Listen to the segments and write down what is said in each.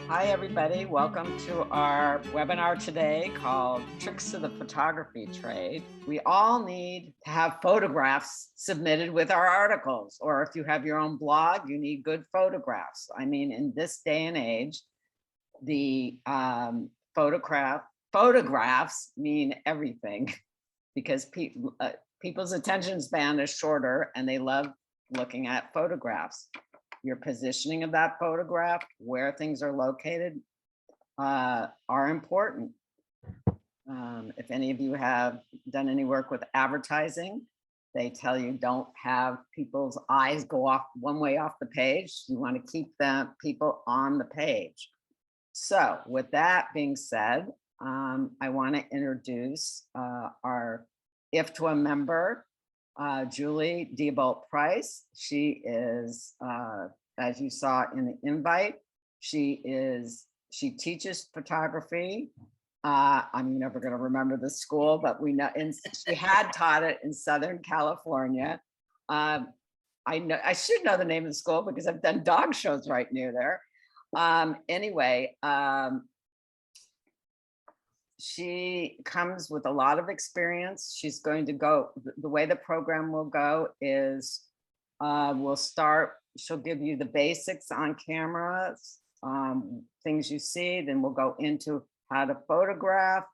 Hi, everybody. Welcome to our webinar today called Tricks of the Photography Trade. We all need to have photographs submitted with our articles, or if you have your own blog, you need good photographs. I mean, in this day and age, the photographs mean everything because people's attention span is shorter and they love looking at photographs. Your positioning of that photograph, where things are located, are important. If any of you have done any work with advertising, they tell you don't have people's eyes go off one way off the page. You want to keep the people on the page. So with that being said, I want to introduce our IFTWA member, Julie Diebold Price. She is, as you saw in the invite, she teaches photography. I'm never going to remember the school, but we know, and she had taught it in Southern California. I should know the name of the school because I've done dog shows right near there. Anyway, she comes with a lot of experience. She's going to go, the way the program will go is we'll start, she'll give you the basics on cameras, things you see, then we'll go into how to photograph.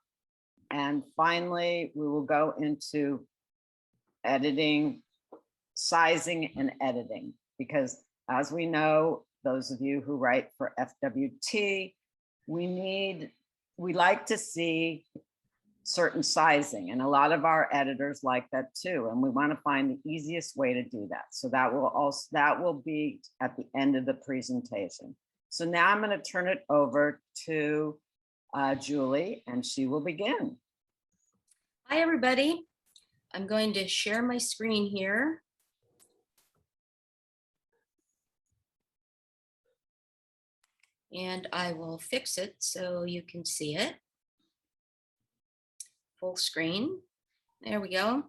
And finally, we will go into editing, sizing and editing, because as we know, those of you who write for FWT, we like to see certain sizing, and a lot of our editors like that too. And we want to find the easiest way to do that. So that will be at the end of the presentation. So now I'm going to turn it over to Julie, and she will begin. Hi, everybody. I'm going to share my screen here. And I will fix it so you can see it. Full screen. There we go.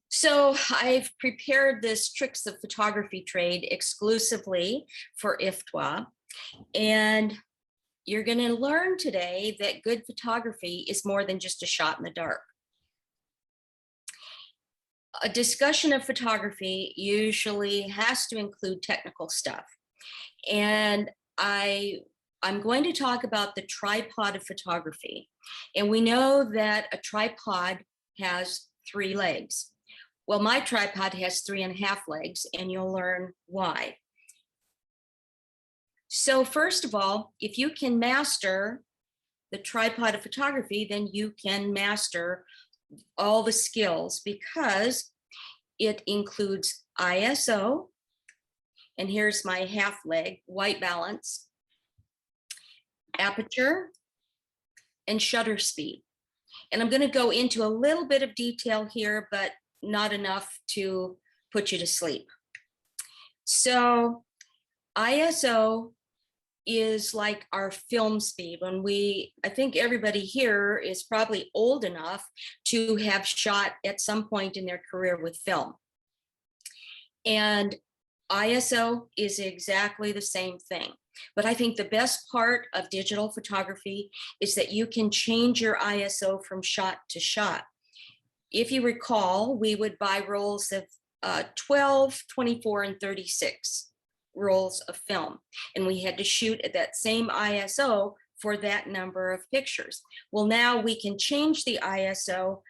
So I've prepared this Tricks of Photography Trade exclusively for IFTWA. And you're going to learn today that good photography is more than just a shot in the dark. A discussion of photography usually has to include technical stuff. And I'm going to talk about the tripod of photography. And we know that a tripod has 3 legs. Well, my tripod has 3.5 legs, and you'll learn why. So first of all, if you can master the tripod of photography, then you can master all the skills, because it includes ISO, and here's my half leg, white balance, aperture, and shutter speed. And I'm going to go into a little bit of detail here, but not enough to put you to sleep. So ISO is like our film speed. I think everybody here is probably old enough to have shot at some point in their career with film. And ISO is exactly the same thing. But I think the best part of digital photography is that you can change your ISO from shot to shot. If you recall, we would buy rolls of 12, 24, and 36 rolls of film, and we had to shoot at that same ISO for that number of pictures. Well, now we can change the ISO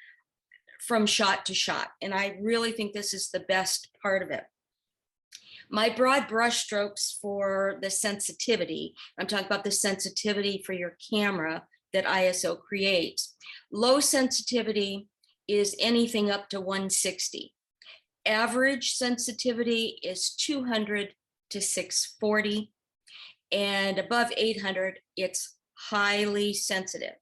from shot to shot, and I really think this is the best part of it. My broad brush strokes for the sensitivity, I'm talking about the sensitivity for your camera that ISO creates. Low sensitivity is anything up to 160. Average sensitivity is 200 to 640, and above 800, it's highly sensitive.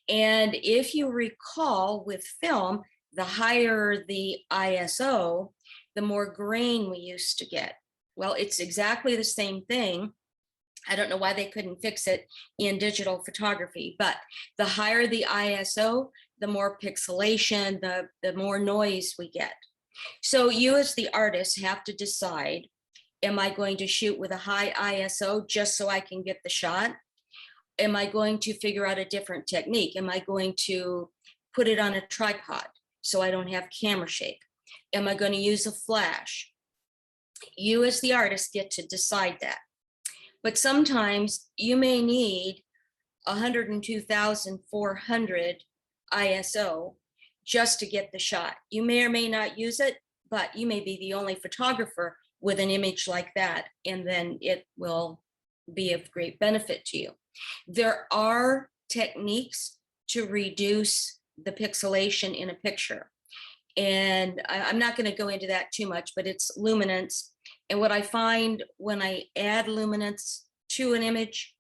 And if you recall with film, the higher the ISO, the more grain we used to get. Well, it's exactly the same thing. I don't know why they couldn't fix it in digital photography, but the higher the ISO, the more pixelation, the more noise we get. So you as the artist have to decide Am I going to shoot with a high ISO just so I can get the shot? Am I going to figure out a different technique? Am I going to put it on a tripod so I don't have camera shake? Am I going to use a flash? You as the artist get to decide that. But sometimes you may need 102,400 ISO just to get the shot. You may or may not use it, but you may be the only photographer with an image like that, and then it will be of great benefit to you. There are techniques to reduce the pixelation in a picture. And I'm not going to go into that too much, but it's luminance. And what I find when I add luminance to an image,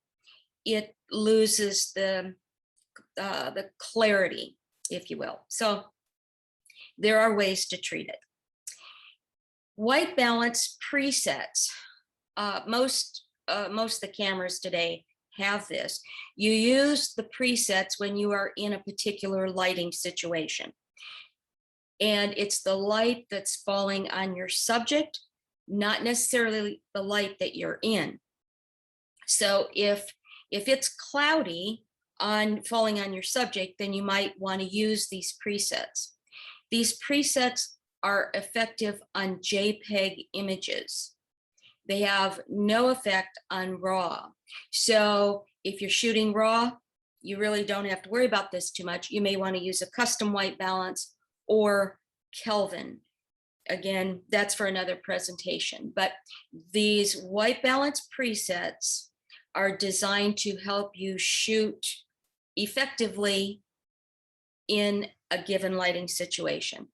it loses the clarity, if you will. So there are ways to treat it. White balance presets. Most of the cameras today have this. You use the presets when you are in a particular lighting situation. And it's the light that's falling on your subject, not necessarily the light that you're in. So if it's cloudy falling on your subject, then you might want to use these presets. These presets are effective on JPEG images. They have no effect on RAW. So if you're shooting RAW, you really don't have to worry about this too much. You may want to use a custom white balance or Kelvin. Again, that's for another presentation. But these white balance presets are designed to help you shoot effectively in a given lighting situation.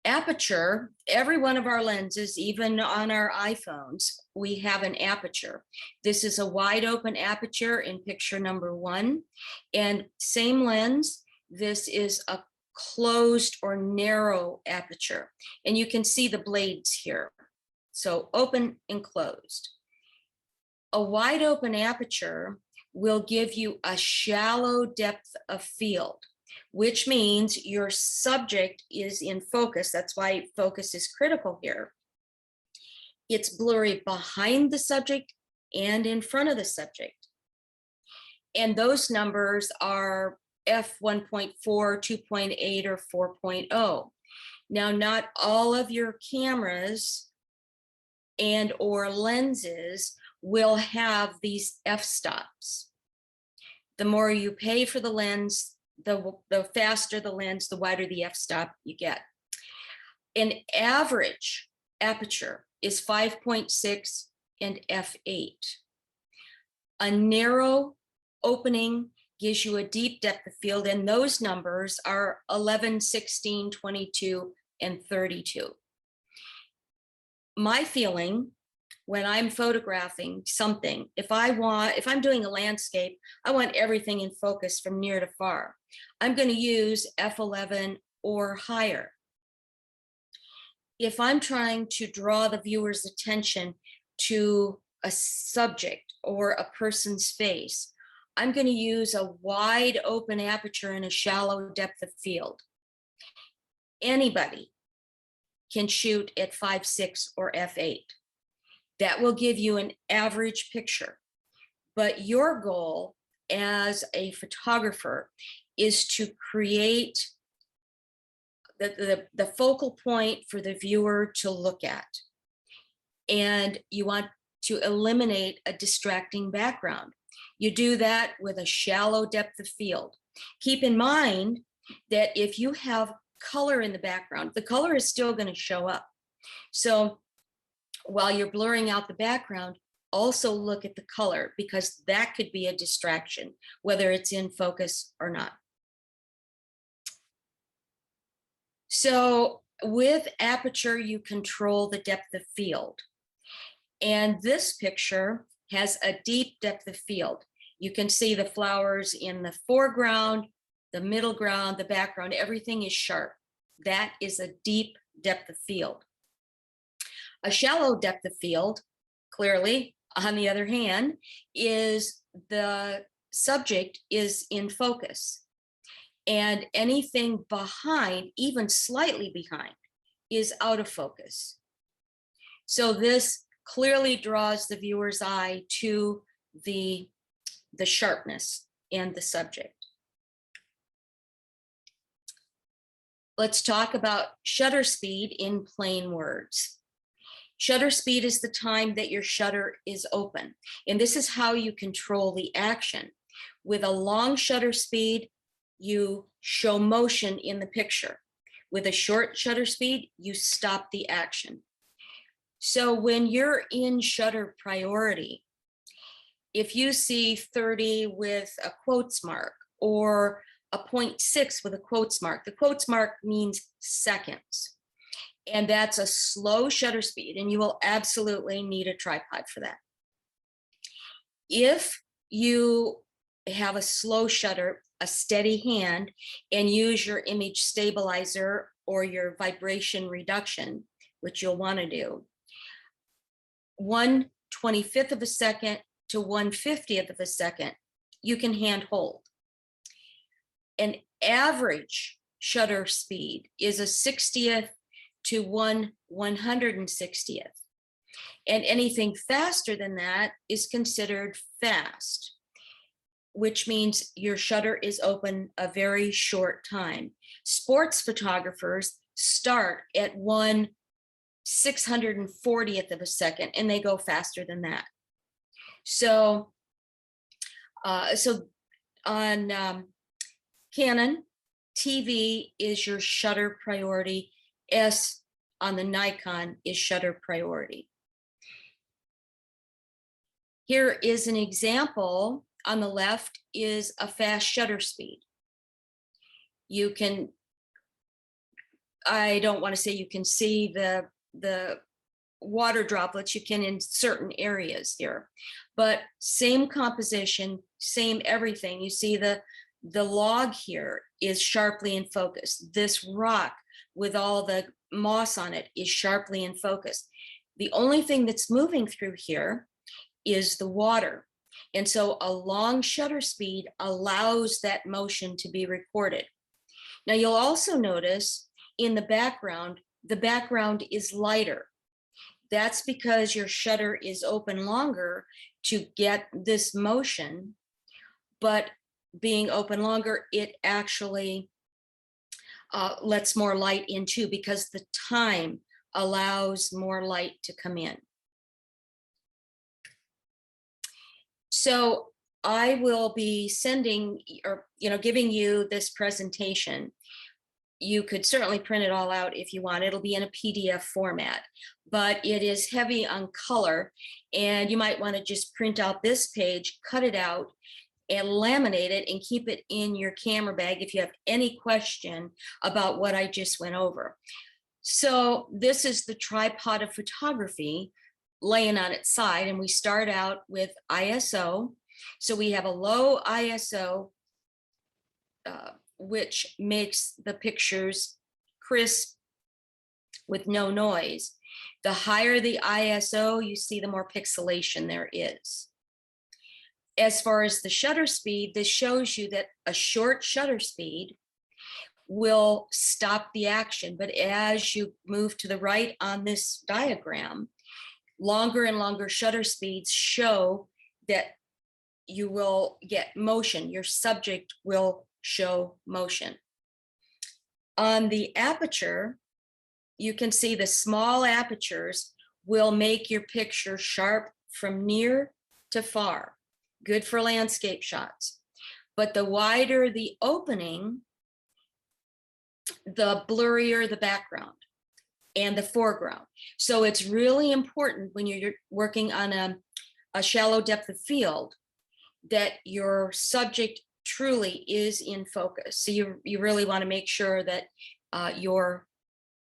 Aperture, every one of our lenses, even on our iPhones, we have an aperture. This is a wide open aperture in picture number 1. And same lens, this is a closed or narrow aperture. And you can see the blades here. So open and closed. A wide open aperture will give you a shallow depth of field, which means your subject is in focus. That's why focus is critical here. It's blurry behind the subject and in front of the subject. And those numbers are f1.4, 2.8, or 4.0. Now, not all of your cameras and or lenses will have these f-stops. The more you pay for the lens, the faster the lens, the wider the f-stop you get. An average aperture is 5.6 and f8. A narrow opening gives you a deep depth of field, and those numbers are 11, 16, 22, and 32. My feeling when I'm photographing something, if I'm doing a landscape, I want everything in focus from near to far. I'm going to use f11 or higher. If I'm trying to draw the viewer's attention to a subject or a person's face, I'm going to use a wide open aperture and a shallow depth of field. Anybody can shoot at 5.6 or f8. That will give you an average picture. But your goal as a photographer is to create the focal point for the viewer to look at. And you want to eliminate a distracting background. You do that with a shallow depth of field. Keep in mind that if you have color in the background, the color is still going to show up. So while you're blurring out the background, also look at the color, because that could be a distraction, whether it's in focus or not. So with aperture, you control the depth of field. And this picture has a deep depth of field. You can see the flowers in the foreground, the middle ground, the background, everything is sharp. That is a deep depth of field. A shallow depth of field, clearly, on the other hand, is the subject is in focus. And anything behind, even slightly behind, is out of focus. So this clearly draws the viewer's eye to the sharpness and the subject. Let's talk about shutter speed in plain words. Shutter speed is the time that your shutter is open, and this is how you control the action. With a long shutter speed, you show motion in the picture. With a short shutter speed, you stop the action. So when you're in shutter priority, if you see 30 with a quotes mark or a 0.6 with a quotes mark, the quotes mark means seconds. And that's a slow shutter speed, and you will absolutely need a tripod for that. If you have a slow shutter, a steady hand, and use your image stabilizer or your vibration reduction, which you'll want to do, 1/25 of a second to 1/50th of a second, you can hand hold. An average shutter speed is a 60th to 1/160th. And anything faster than that is considered fast, which means your shutter is open a very short time. Sports photographers start at 1/640th of a second, and they go faster than that. So, on Canon, TV is your shutter priority. S on the Nikon is shutter priority. Here is an example. On the left is a fast shutter speed. You can, I don't want to say you can see the water droplets, you can in certain areas here, but same composition, same everything. You see the log here is sharply in focus. This rock with all the moss on it is sharply in focus. The only thing that's moving through here is the water. And so a long shutter speed allows that motion to be recorded. Now you'll also notice in the background is lighter. That's because your shutter is open longer to get this motion, but being open longer, it actually lets more light in too, because the time allows more light to come in. So I will be sending or giving you this presentation. You could certainly print it all out if you want. It'll be in a PDF format, but it is heavy on color, and you might want to just print out this page, cut it out, and laminate it and keep it in your camera bag if you have any question about what I just went over. So this is the tripod of photography laying on its side, and we start out with ISO. So we have a low ISO, which makes the pictures crisp with no noise. The higher the ISO, you see, the more pixelation there is. As far as the shutter speed, this shows you that a short shutter speed will stop the action. But as you move to the right on this diagram, longer and longer shutter speeds show that you will get motion. Your subject will show motion. On the aperture, you can see the small apertures will make your picture sharp from near to far. Good for landscape shots. But the wider the opening, the blurrier the background and the foreground. So it's really important when you're working on a shallow depth of field that your subject truly is in focus. So you really want to make sure that your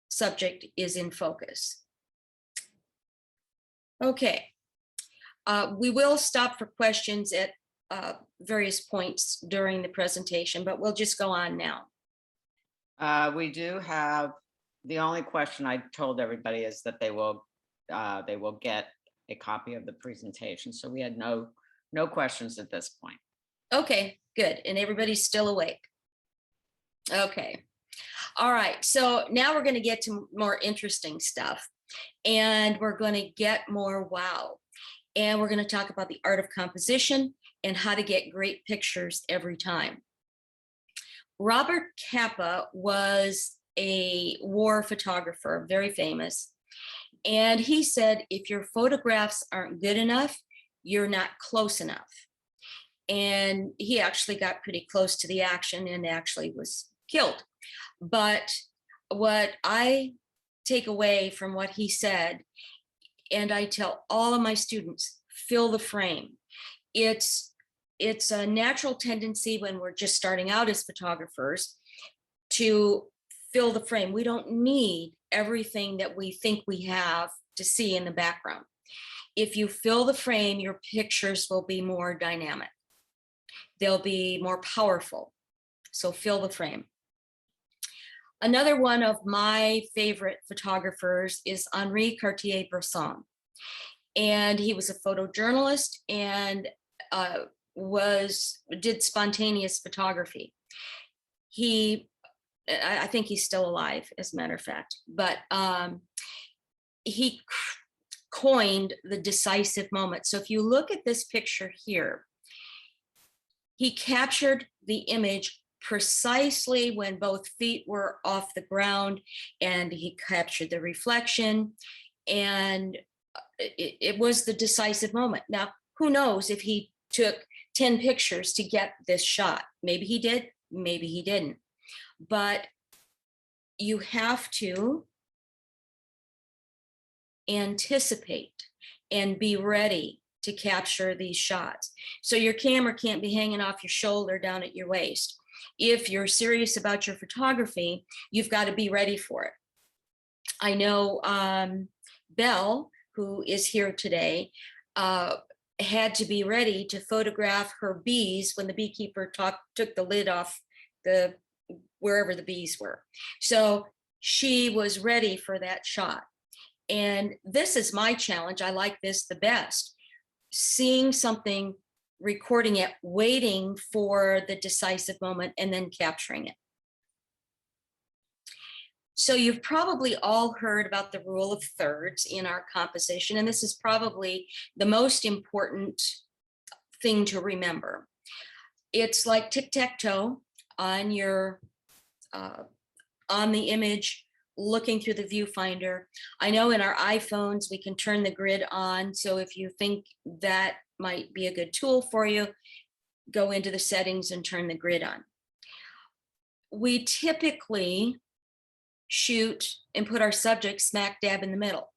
subject is in focus. Okay. We will stop for questions at various points during the presentation, but we'll just go on now. We do have, the only question I told everybody is that they will get a copy of the presentation. So we had no questions at this point. Okay, good. And everybody's still awake. Okay. All right. So now we're going to get to more interesting stuff. and we're going to get more wow. And we're going to talk about the art of composition and how to get great pictures every time. Robert Capa was a war photographer, very famous. And he said, if your photographs aren't good enough, you're not close enough. And he actually got pretty close to the action and actually was killed. But what I take away from what he said, and I tell all of my students, fill the frame. It's a natural tendency when we're just starting out as photographers to fill the frame. We don't need everything that we think we have to see in the background. If you fill the frame, your pictures will be more dynamic. They'll be more powerful. So fill the frame. Another one of my favorite photographers is Henri Cartier-Bresson. And he was a photojournalist and did spontaneous photography. I think he's still alive, as a matter of fact, but he coined the decisive moment. So if you look at this picture here, he captured the image precisely when both feet were off the ground, and he captured the reflection, and it was the decisive moment. Now, who knows if he took 10 pictures to get this shot? Maybe he did, maybe he didn't. But you have to anticipate and be ready to capture these shots. So your camera can't be hanging off your shoulder down at your waist. If you're serious about your photography, you've got to be ready for it. I know Belle, who is here today, had to be ready to photograph her bees when the beekeeper took the lid off wherever the bees were. So she was ready for that shot. And this is my challenge. I like this the best. Seeing something, recording it, waiting for the decisive moment, and then capturing it. So you've probably all heard about the rule of thirds in our composition, and this is probably the most important thing to remember. It's like tic-tac-toe on your on the image, looking through the viewfinder. I know in our iPhones we can turn the grid on, so if you think that might be a good tool for you, go into the settings and turn the grid on. We typically shoot and put our subject smack dab in the middle.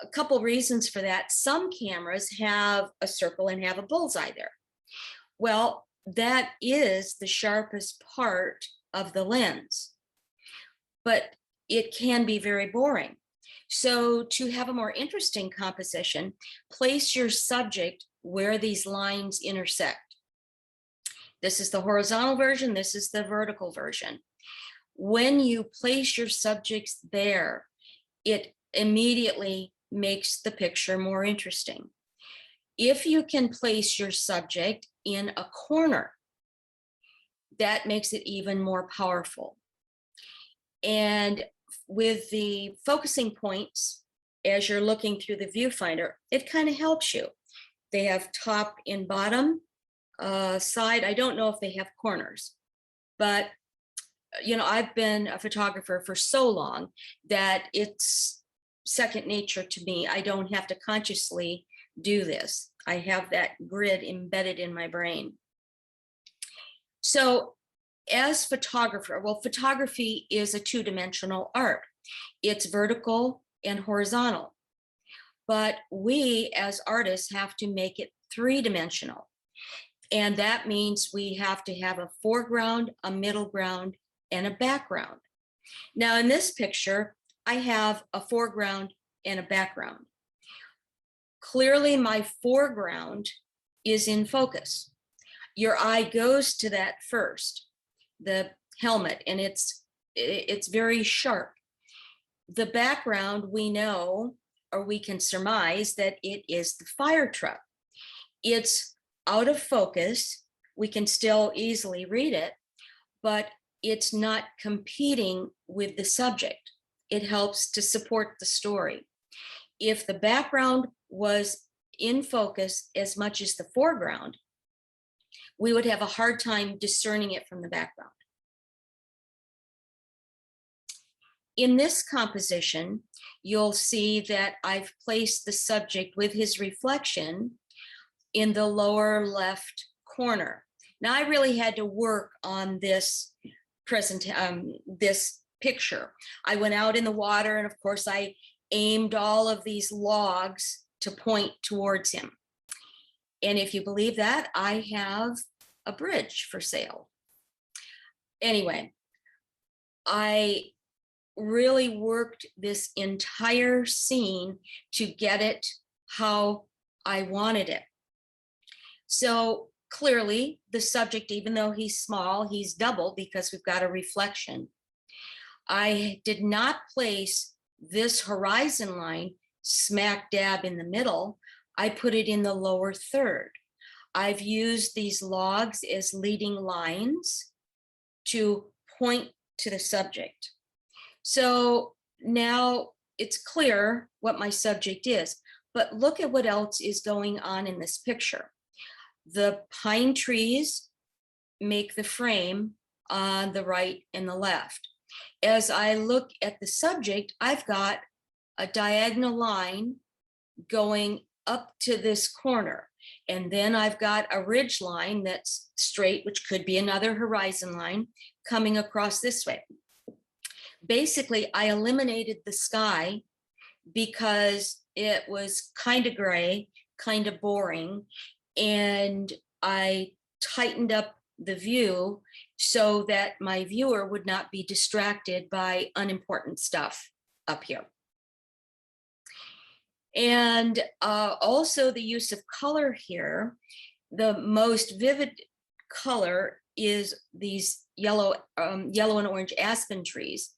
A couple reasons for that. Some cameras have a circle and have a bullseye there. Well, that is the sharpest part of the lens, but it can be very boring. So to have a more interesting composition, place your subject where these lines intersect. This is the horizontal version, this is the vertical version. When you place your subjects there, it immediately makes the picture more interesting. If you can place your subject in a corner, that makes it even more powerful. And with the focusing points, as you're looking through the viewfinder, it kind of helps you. They have top and bottom side. I don't know if they have corners, but you know, I've been a photographer for so long that it's second nature to me. I don't have to consciously do this. I have that grid embedded in my brain. So as photographer, well, photography is a two-dimensional art. It's vertical and horizontal. But we as artists have to make it three-dimensional. And that means we have to have a foreground, a middle ground, and a background. Now in this picture, I have a foreground and a background. Clearly my foreground is in focus. Your eye goes to that first, the helmet, and it's very sharp. The background, we know, or we can surmise that it is the fire truck. It's out of focus. We can still easily read it, but it's not competing with the subject. it helps to support the story. If the background was in focus as much as the foreground, we would have a hard time discerning it from the background. In this composition, you'll see that I've placed the subject with his reflection in the lower left corner. Now, I really had to work on this this picture. I went out in the water, and of course, I aimed all of these logs to point towards him. And if you believe that, I have a bridge for sale. Anyway, I really worked this entire scene to get it how I wanted it. So clearly the subject, even though he's small, he's double because we've got a reflection. I did not place this horizon line smack dab in the middle. I put it in the lower third. I've used these logs as leading lines to point to the subject. So now it's clear what my subject is, but look at what else is going on in this picture. The pine trees make the frame on the right and the left. As I look at the subject, I've got a diagonal line going up to this corner. And then I've got a ridge line that's straight, which could be another horizon line coming across this way. Basically, I eliminated the sky because it was kind of gray, kind of boring, and I tightened up the view so that my viewer would not be distracted by unimportant stuff up here. And also the use of color here. The most vivid color is these yellow and orange aspen trees.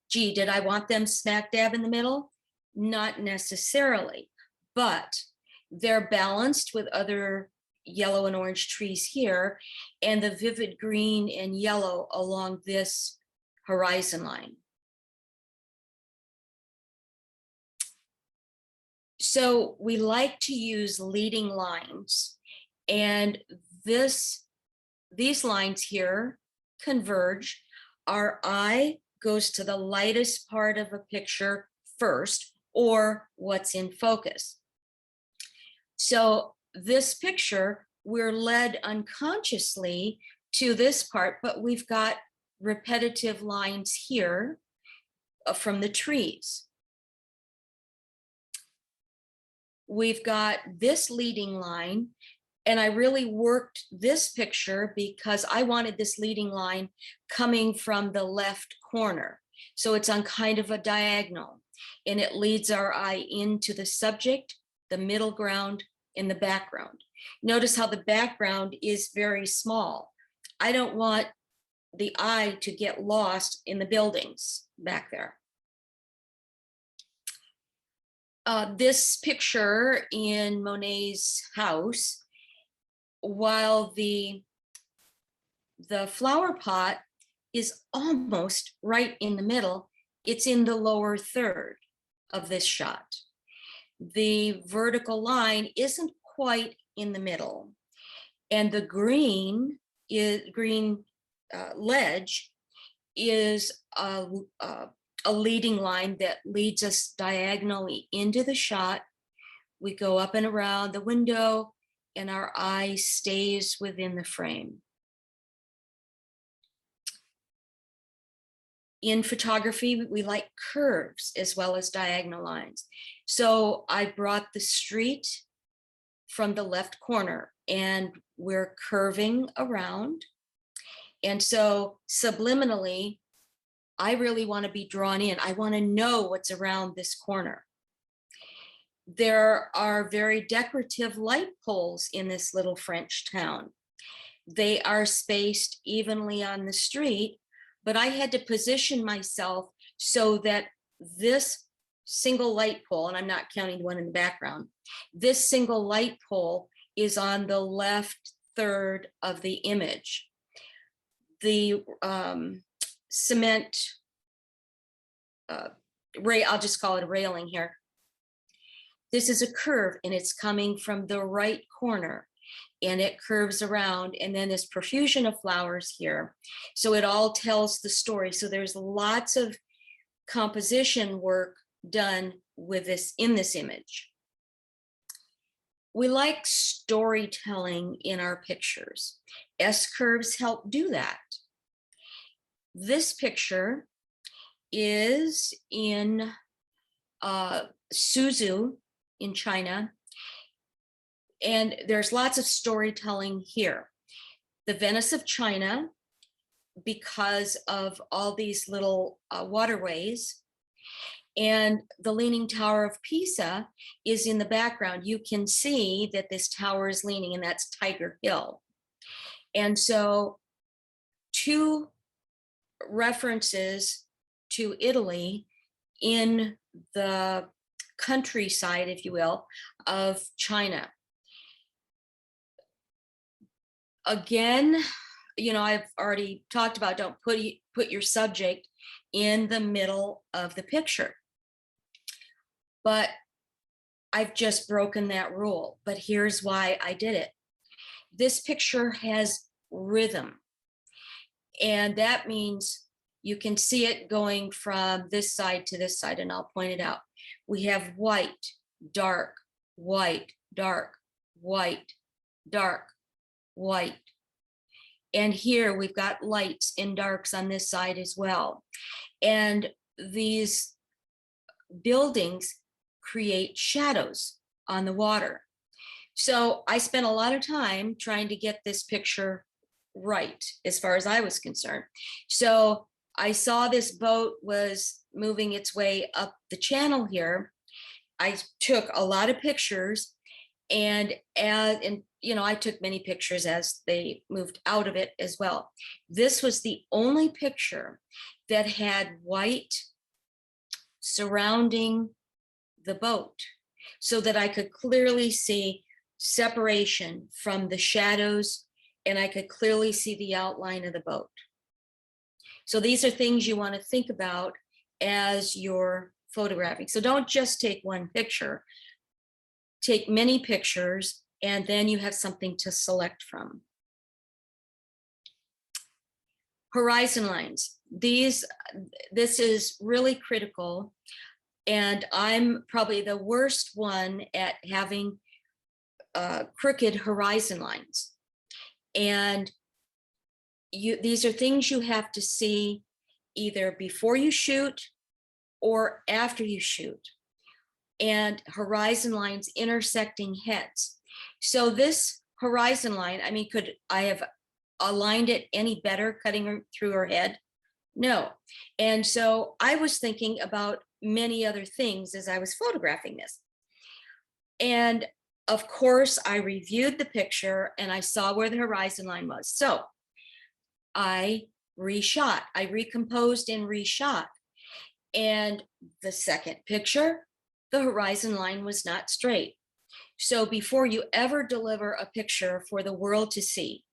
Gee, did I want them smack dab in the middle? Not necessarily, but they're balanced with other yellow and orange trees here, and the vivid green and yellow along this horizon line. So we like to use leading lines, and these lines here converge. Our eye goes to the lightest part of a picture first, or what's in focus. So this picture, we're led unconsciously to this part, but we've got repetitive lines here from the trees. We've got this leading line, and I really worked this picture because I wanted this leading line coming from the left corner. So it's on kind of a diagonal, and it leads our eye into the subject, the middle ground, and the background. Notice how the background is very small. I don't want the eye to get lost in the buildings back there. This picture in Monet's house, while the flower pot is almost right in the middle, it's in the lower third of this shot. The vertical line isn't quite in the middle, and the green ledge is a leading line that leads us diagonally into the shot. We go up and around the window, and our eye stays within the frame. In photography, we like curves as well as diagonal lines. So I brought the street from the left corner, and we're curving around. And so subliminally, I really want to be drawn in. I want to know what's around this corner. There are very decorative light poles in this little French town. They are spaced evenly on the street, but I had to position myself so that this single light pole, and I'm not counting the one in the background, this single light pole is on the left third of the image. The cement I'll just call it a railing here. This is a curve and it's coming from the right corner and it curves around, and then this profusion of flowers here. So it all tells the story. So there's lots of composition work done with this in this image. We like storytelling in our pictures. S-curves help do that. This picture is in Suzhou in China, and there's lots of storytelling here. The Venice of China, because of all these little waterways, and the Leaning Tower of Pisa is in the background. You can see that this tower is leaning, and that's Tiger Hill. And so 2 references to Italy in the countryside, if you will, of China. Again, you know, I've already talked about don't put your subject in the middle of the picture. But I've just broken that rule. But here's why I did it. This picture has rhythm. And that means you can see it going from this side to this side, and I'll point it out. We have white, dark, white, dark, white, dark, white. And here we've got lights and darks on this side as well. And these buildings create shadows on the water. So I spent a lot of time trying to get this picture right as far as I was concerned. So I saw this boat was moving its way up the channel here. I took a lot of pictures, and you know, I took many pictures as they moved out of it as well. This was the only picture that had white surrounding the boat, so that I could clearly see separation from the shadows, and I could clearly see the outline of the boat. So these are things you want to think about as you're photographing. So don't just take one picture, take many pictures, and then you have something to select from. Horizon lines. This is really critical, and I'm probably the worst one at having crooked horizon lines. And these are things you have to see either before you shoot or after you shoot. And horizon lines intersecting heads. So this horizon line, I mean, could I have aligned it any better cutting through her head? No. And so I was thinking about many other things as I was photographing this. And of course, I reviewed the picture and I saw where the horizon line was. So I reshot, I recomposed and reshot. And the second picture, the horizon line was not straight. So before you ever deliver a picture for the world to see,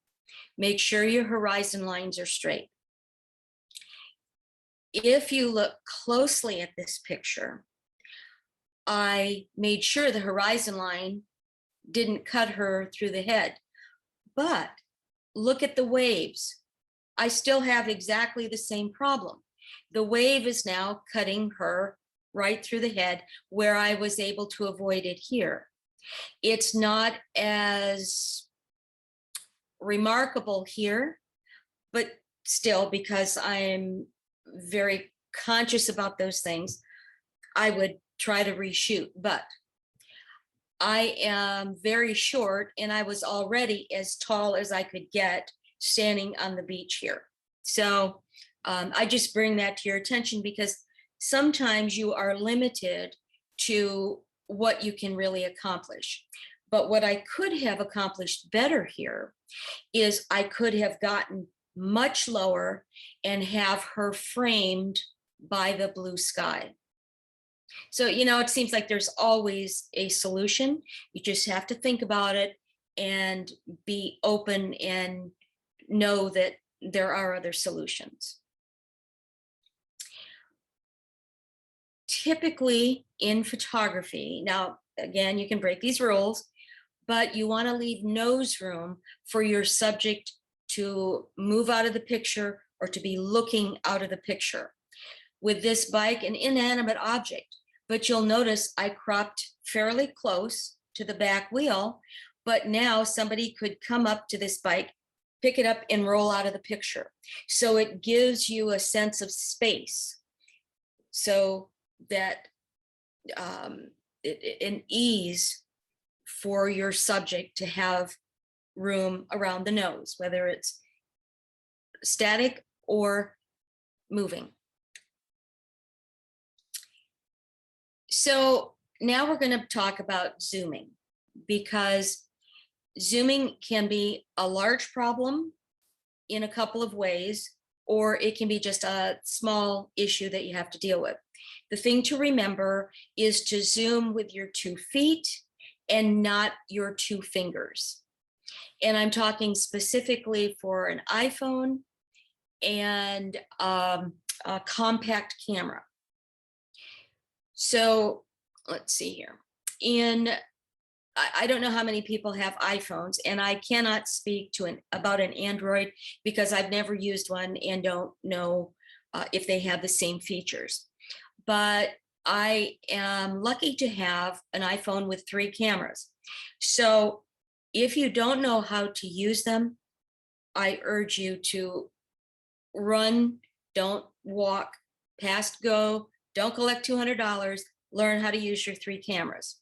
make sure your horizon lines are straight. If you look closely at this picture, I made sure the horizon line didn't cut her through the head. But look at the waves. I still have exactly the same problem. The wave is now cutting her right through the head, where I was able to avoid it here. It's not as remarkable here, but still, because I'm very conscious about those things, I would try to reshoot. But I am very short, and I was already as tall as I could get standing on the beach here. So I just bring that to your attention, because sometimes you are limited to what you can really accomplish. But what I could have accomplished better here is I could have gotten much lower and have her framed by the blue sky. So, you know, it seems like there's always a solution. You just have to think about it and be open and know that there are other solutions. typically in photography, now, again, you can break these rules, but you want to leave nose room for your subject to move out of the picture or to be looking out of the picture. With this bike, an inanimate object, but you'll notice I cropped fairly close to the back wheel, but now somebody could come up to this bike, pick it up and roll out of the picture. So it gives you a sense of space, so that an ease for your subject to have room around the nose, whether it's static or moving. So now we're going to talk about zooming, because zooming can be a large problem in a couple of ways, or it can be just a small issue that you have to deal with. The thing to remember is to zoom with your 2 feet and not your 2 fingers. And I'm talking specifically for an iPhone and a compact camera. So let's see here. I don't know how many people have iPhones, and I cannot speak to about an Android because I've never used one and don't know if they have the same features. But I am lucky to have an iPhone with 3 cameras. So if you don't know how to use them, I urge you to run, don't walk, past go, don't collect $200, learn how to use your 3 cameras.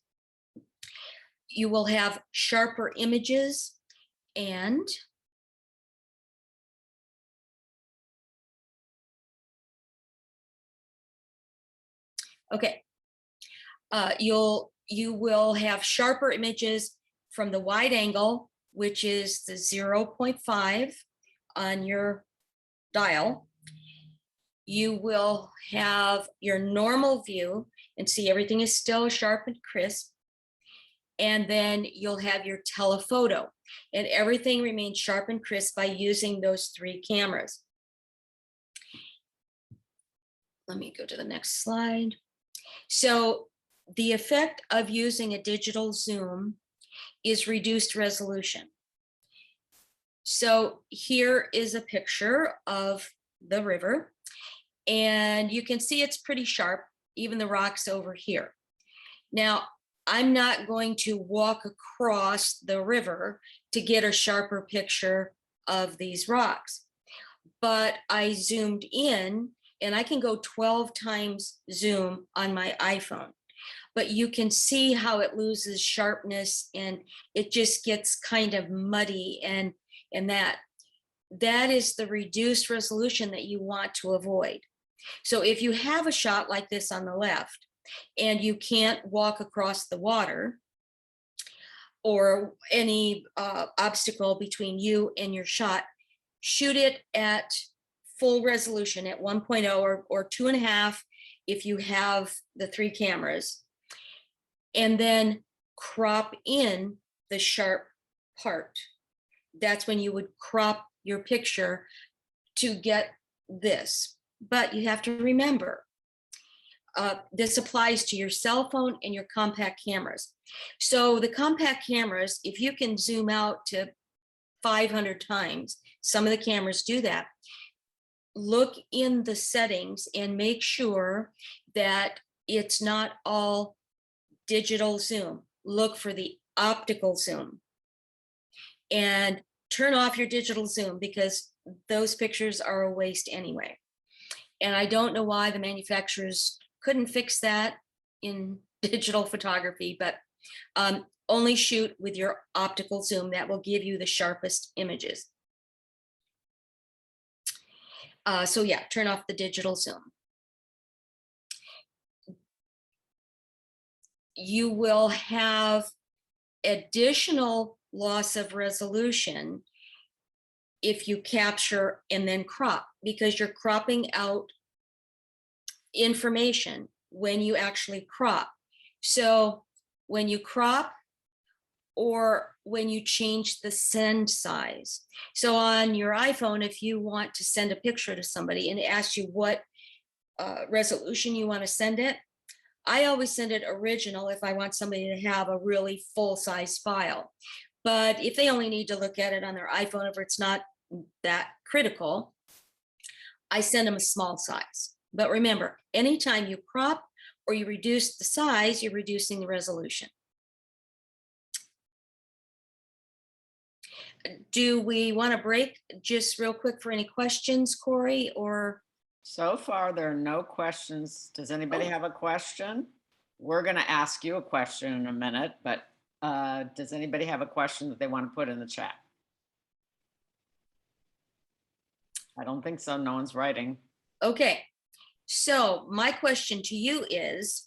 You will have sharper images, and okay, you will have sharper images from the wide angle, which is the 0.5 on your dial. You will have your normal view and see everything is still sharp and crisp. And then you'll have your telephoto, and everything remains sharp and crisp by using those 3 cameras. Let me go to the next slide. So the effect of using a digital zoom is reduced resolution. So here is a picture of the river, and you can see it's pretty sharp, even the rocks over here. Now, I'm not going to walk across the river to get a sharper picture of these rocks, but I zoomed in, and I can go 12 times zoom on my iPhone. But you can see how it loses sharpness, and it just gets kind of muddy, and that is the reduced resolution that you want to avoid. So if you have a shot like this on the left, and you can't walk across the water or any obstacle between you and your shot, shoot it at full resolution at 1.0 or 2.5 if you have the 3 cameras, and then crop in the sharp part. That's when you would crop your picture to get this. But you have to remember, this applies to your cell phone and your compact cameras. So the compact cameras, if you can zoom out to 500 times, some of the cameras do that. Look in the settings and make sure that it's not all digital zoom. Look for the optical zoom and turn off your digital zoom, because those pictures are a waste anyway. And I don't know why the manufacturers couldn't fix that in digital photography, but only shoot with your optical zoom. That will give you the sharpest images. So yeah, turn off the digital zoom. You will have additional loss of resolution if you capture and then crop, because you're cropping out information when you actually crop. So when you crop, or when you change the send size. So on your iPhone, if you want to send a picture to somebody and it asks you what resolution you want to send it, I always send it original if I want somebody to have a really full-size file. But if they only need to look at it on their iPhone, if it's not that critical, I send them a small size. But remember, anytime you crop or you reduce the size, you're reducing the resolution. Do we want to break just real quick for any questions, Corey, or? So far, there are no questions. Does anybody have a question? We're going to ask you a question in a minute, but does anybody have a question that they want to put in the chat? I don't think so. No one's writing. Okay. So my question to you is,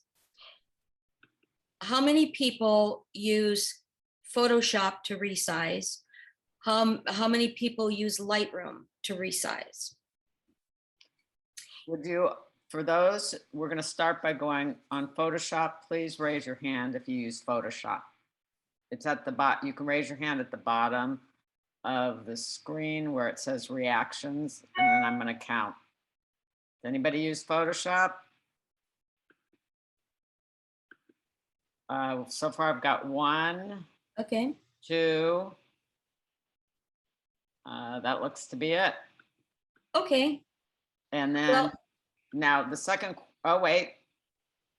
how many people use Photoshop to resize? How many people use Lightroom to resize? Would you, for those, we're going to start by going on Photoshop. Please raise your hand if you use Photoshop. It's at the bottom. You can raise your hand at the bottom of the screen where it says reactions, and then I'm going to count. Does anybody use Photoshop? So far, I've got 1, Okay. 2. That looks to be it. Okay. And then now the second, oh wait,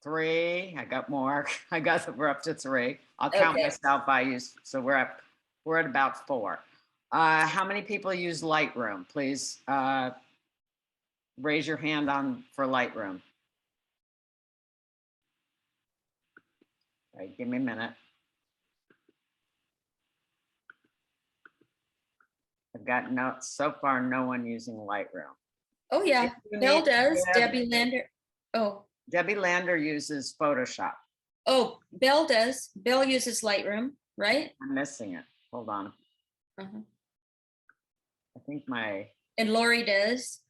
3, I got more. We're up to 3. I'll count myself. I use, so we're at about 4. How many people use Lightroom? Please raise your hand for Lightroom. All right, give me a minute. I've got so far no one using Lightroom. Oh yeah, Belle does. Debbie Lander. Oh. Debbie Lander uses Photoshop. Oh, Belle does. Belle uses Lightroom, right? I'm missing it. Hold on. I think And Lori does.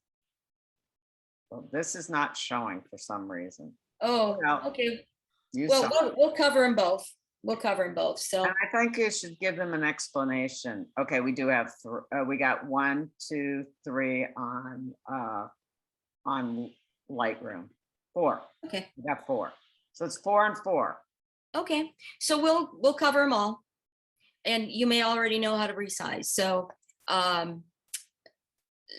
Well, this is not showing for some reason. Oh, okay. Well, we'll cover them both. We'll cover them both. So and I think you should give them an explanation. Okay, we do have we got 1, 2, 3 on Lightroom. 4. Okay. We got 4. So it's 4 and 4. Okay. So we'll cover them all. And you may already know how to resize. So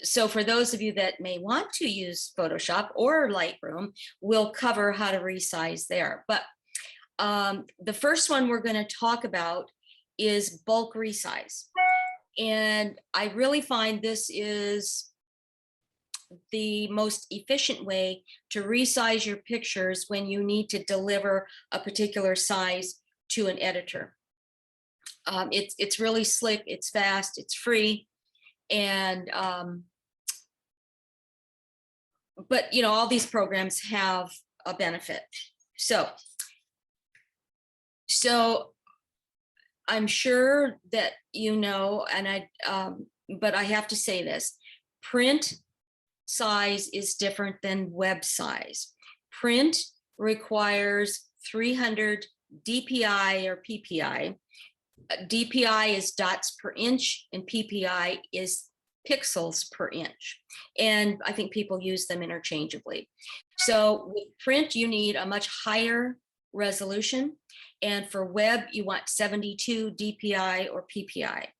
so for those of you that may want to use Photoshop or Lightroom, we'll cover how to resize there. But the first one we're going to talk about is bulk resize. And I really find this is the most efficient way to resize your pictures when you need to deliver a particular size to an editor. It's really slick, it's fast, it's free, and but you know, all these programs have a benefit. So I'm sure that you know, and but I have to say this: print size is different than web size. Print requires 300 DPI or PPI. DPI is dots per inch and PPI is pixels per inch. And I think people use them interchangeably. So with print, you need a much higher resolution. And for web, you want 72 DPI or PPI.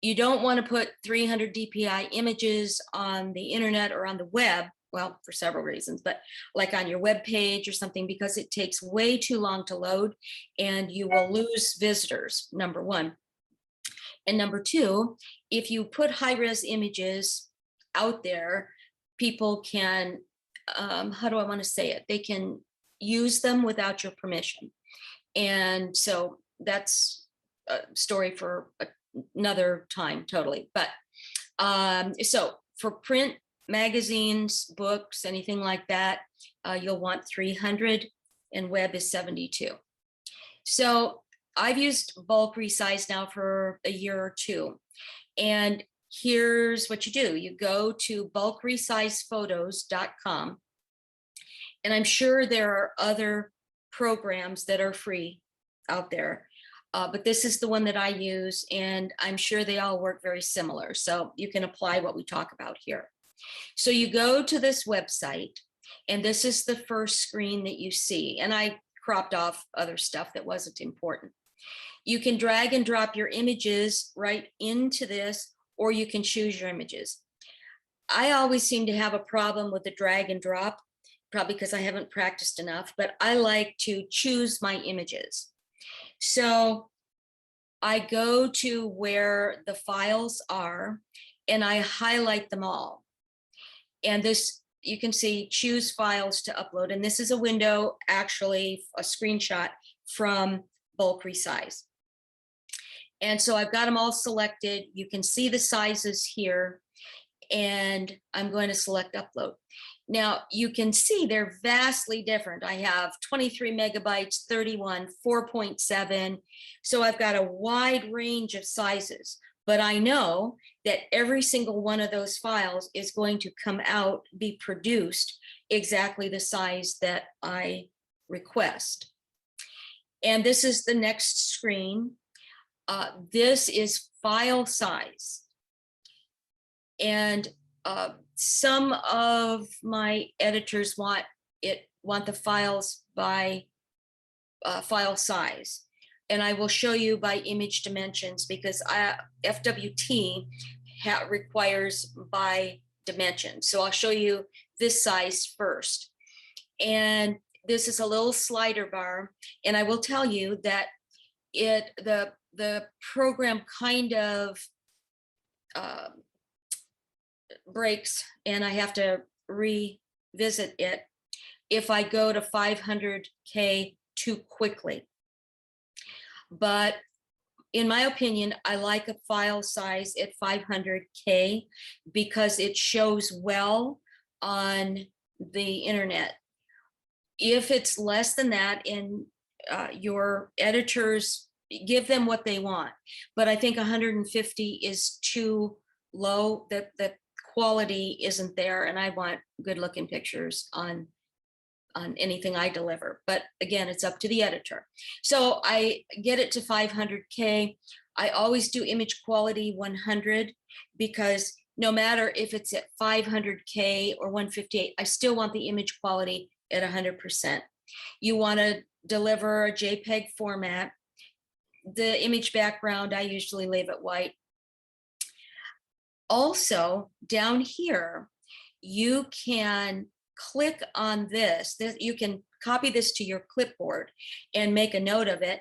You don't want to put 300 DPI images on the internet or on the web, well, for several reasons, but like on your web page or something, because it takes way too long to load and you will lose visitors, number one. And number two, if you put high-res images out there, people can, how do I want to say it? They can use them without your permission. And so that's a story for another time, totally. But so for print, magazines, books, anything like that, you'll want 300 and web is 72. So I've used bulk resize now for a year or two. And here's what you do. You go to bulkresizephotos.com. And I'm sure there are other programs that are free out there. But this is the one that I use, and I'm sure they all work very similar. So you can apply what we talk about here. So you go to this website, And this is the first screen that you see. And I cropped off other stuff that wasn't important. You can drag and drop your images right into this, or you can choose your images. I always seem to have a problem with the drag and drop, probably because I haven't practiced enough, but I like to choose my images. So I go to where the files are and I highlight them all. And this, you can see choose files to upload. And this is a window, actually a screenshot from bulk resize. And so I've got them all selected. You can see the sizes here, and I'm going to select upload. Now you can see they're vastly different. I have 23 megabytes, 31, 4.7. So I've got a wide range of sizes, but I know that every single one of those files is going to come out, be produced exactly the size that I request. And this is the next screen. This is file size. And some of my editors want the files by file size. And I will show you by image dimensions, because FWT requires by dimension. So I'll show you this size first. And this is a little slider bar. And I will tell you that the program kind of breaks, and I have to revisit it if I go to 500K too quickly. But in my opinion, I like a file size at 500K because it shows well on the internet. If it's less than that, and your editors, give them what they want. But I think 150 is too low, that the quality isn't there, and I want good looking pictures on anything I deliver. But again, it's up to the editor. So I get it to 500K. I always do image quality 100, because no matter if it's at 500K or 158, I still want the image quality at 100%. You want to deliver a JPEG format. The image background, I usually leave it white. Also, down here, you can click on this. You can copy this to your clipboard and make a note of it,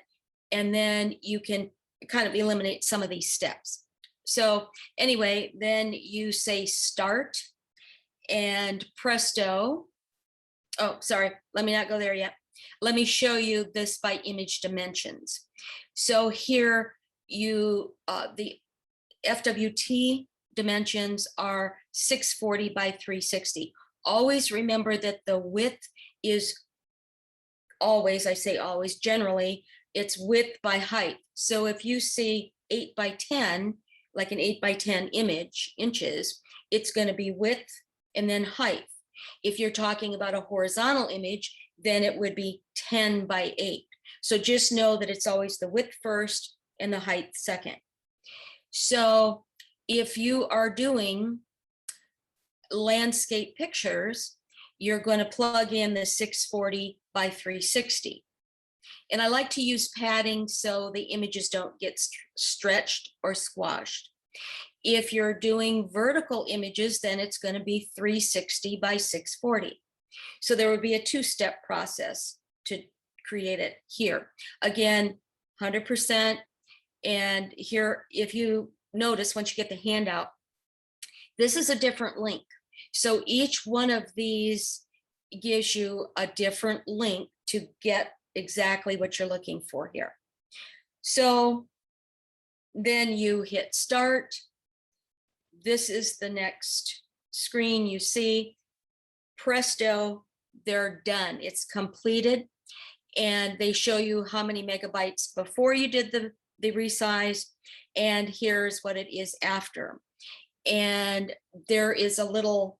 and then you can kind of eliminate some of these steps. So anyway, then you say start, and presto. Oh, sorry, let me not go there yet. Let me show you this by image dimensions. So here the FWT dimensions are 640 by 360. Always remember that the width is always, I say always, generally, it's width by height. So if you see 8 by 10, like an 8 by 10 inches, it's going to be width and then height. If you're talking about a horizontal image, then it would be 10 by 8. So just know that it's always the width first and the height second. So if you are doing landscape pictures, you're going to plug in the 640 by 360. And I like to use padding so the images don't get stretched or squashed. If you're doing vertical images, then it's going to be 360 by 640. So there would be a two-step process to create it here. Again, 100%. And here, if you notice, once you get the handout, this is a different link. So each one of these gives you a different link to get exactly what you're looking for here. So then you hit start. This is the next screen you see. Presto, they're done. It's completed. And they show you how many megabytes before you did the resize, and here's what it is after. And there is a little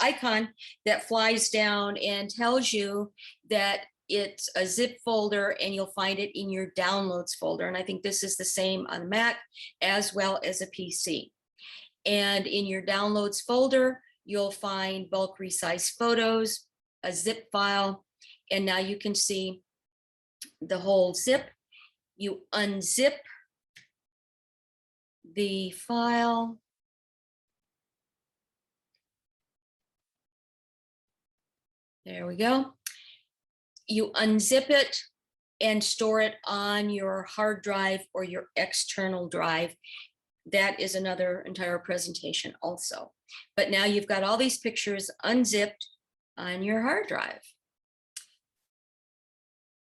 icon that flies down and tells you that it's a zip folder, and you'll find it in your downloads folder. And I think this is the same on Mac as well as a PC. And in your downloads folder, you'll find bulk resized photos, a zip file, and now you can see the whole zip. You unzip the file. There we go. You unzip it and store it on your hard drive or your external drive. That is another entire presentation also. But now you've got all these pictures unzipped on your hard drive.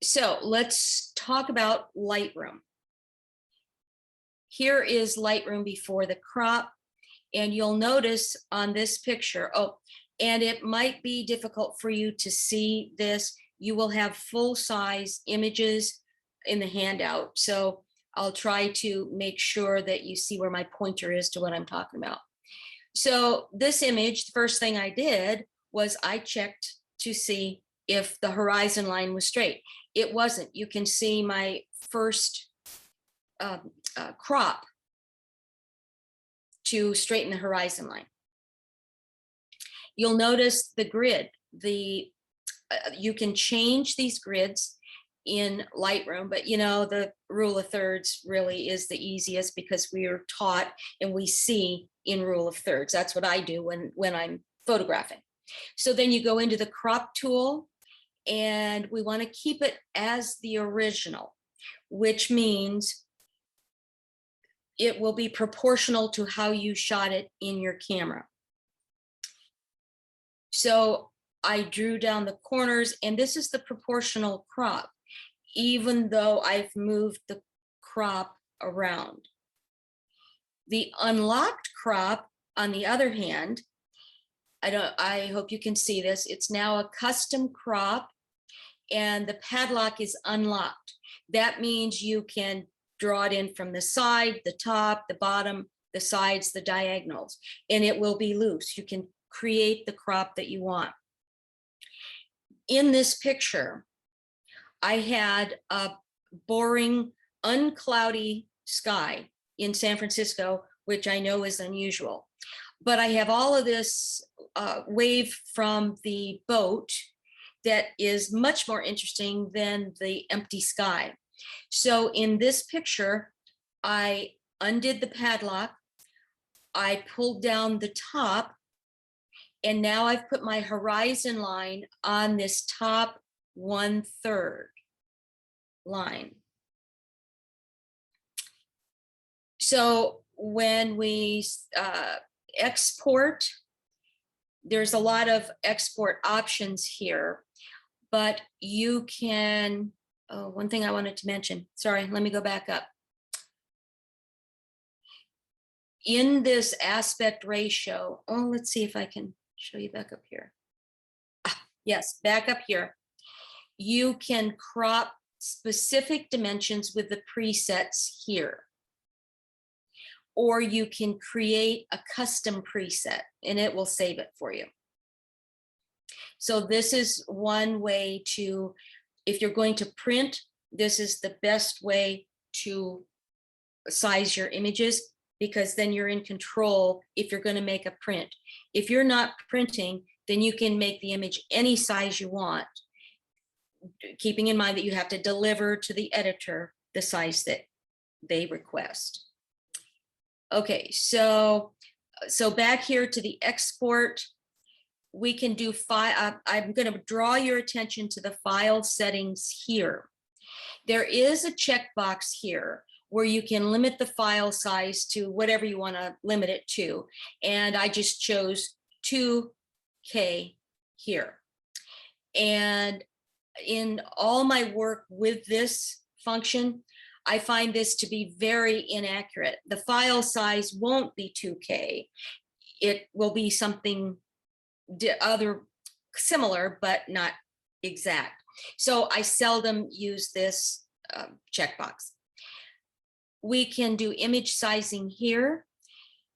So let's talk about Lightroom. Here is Lightroom before the crop, and you'll notice on this picture, oh, and it might be difficult for you to see this. You will have full-size images in the handout. So I'll try to make sure that you see where my pointer is to what I'm talking about. So this image, the first thing I did was I checked to see if the horizon line was straight. It wasn't. You can see my first crop to straighten the horizon line. You'll notice the grid. You can change these grids in Lightroom, but you know, the rule of thirds really is the easiest because we are taught and we see in rule of thirds. That's what I do when I'm photographing. So then you go into the crop tool, and we want to keep it as the original, which means it will be proportional to how you shot it in your camera. So I drew down the corners, and this is the proportional crop, even though I've moved the crop around. The unlocked crop, on the other hand, I hope you can see this. It's now a custom crop, and the padlock is unlocked. That means you can draw it in from the side, the top, the bottom, the sides, the diagonals, and it will be loose. You can create the crop that you want. In this picture, I had a boring, uncloudy sky in San Francisco, which I know is unusual. But I have all of this wave from the boat that is much more interesting than the empty sky. So in this picture, I undid the padlock, I pulled down the top, and now I've put my horizon line on this top 1/3 line. So when we export, there's a lot of export options here, but you can, oh, one thing I wanted to mention, sorry, let me go back up. In this aspect ratio, oh, let's see if I can show you back up here. Yes, back up here. You can crop specific dimensions with the presets here. Or you can create a custom preset and it will save it for you. So this is one way to, if you're going to print, this is the best way to size your images, because then you're in control if you're going to make a print. If you're not printing, then you can make the image any size you want, keeping in mind that you have to deliver to the editor the size that they request. Okay, so back here to the export, we can do file. I'm going to draw your attention to the file settings here. There is a checkbox here where you can limit the file size to whatever you want to limit it to. And I just chose 2K here. And in all my work with this function, I find this to be very inaccurate. The file size won't be 2K. It will be something other similar, but not exact. So I seldom use this checkbox. We can do image sizing here,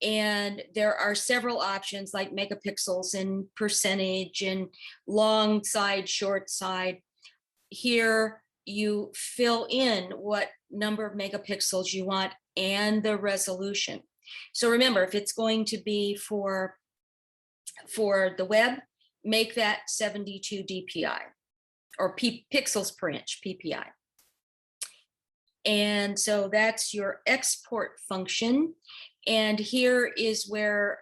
and there are several options like megapixels and percentage and long side, short side. Here you fill in what number of megapixels you want and the resolution. So remember, if it's going to be for the web, make that 72 DPI or pixels per inch, PPI. And so that's your export function. And here is where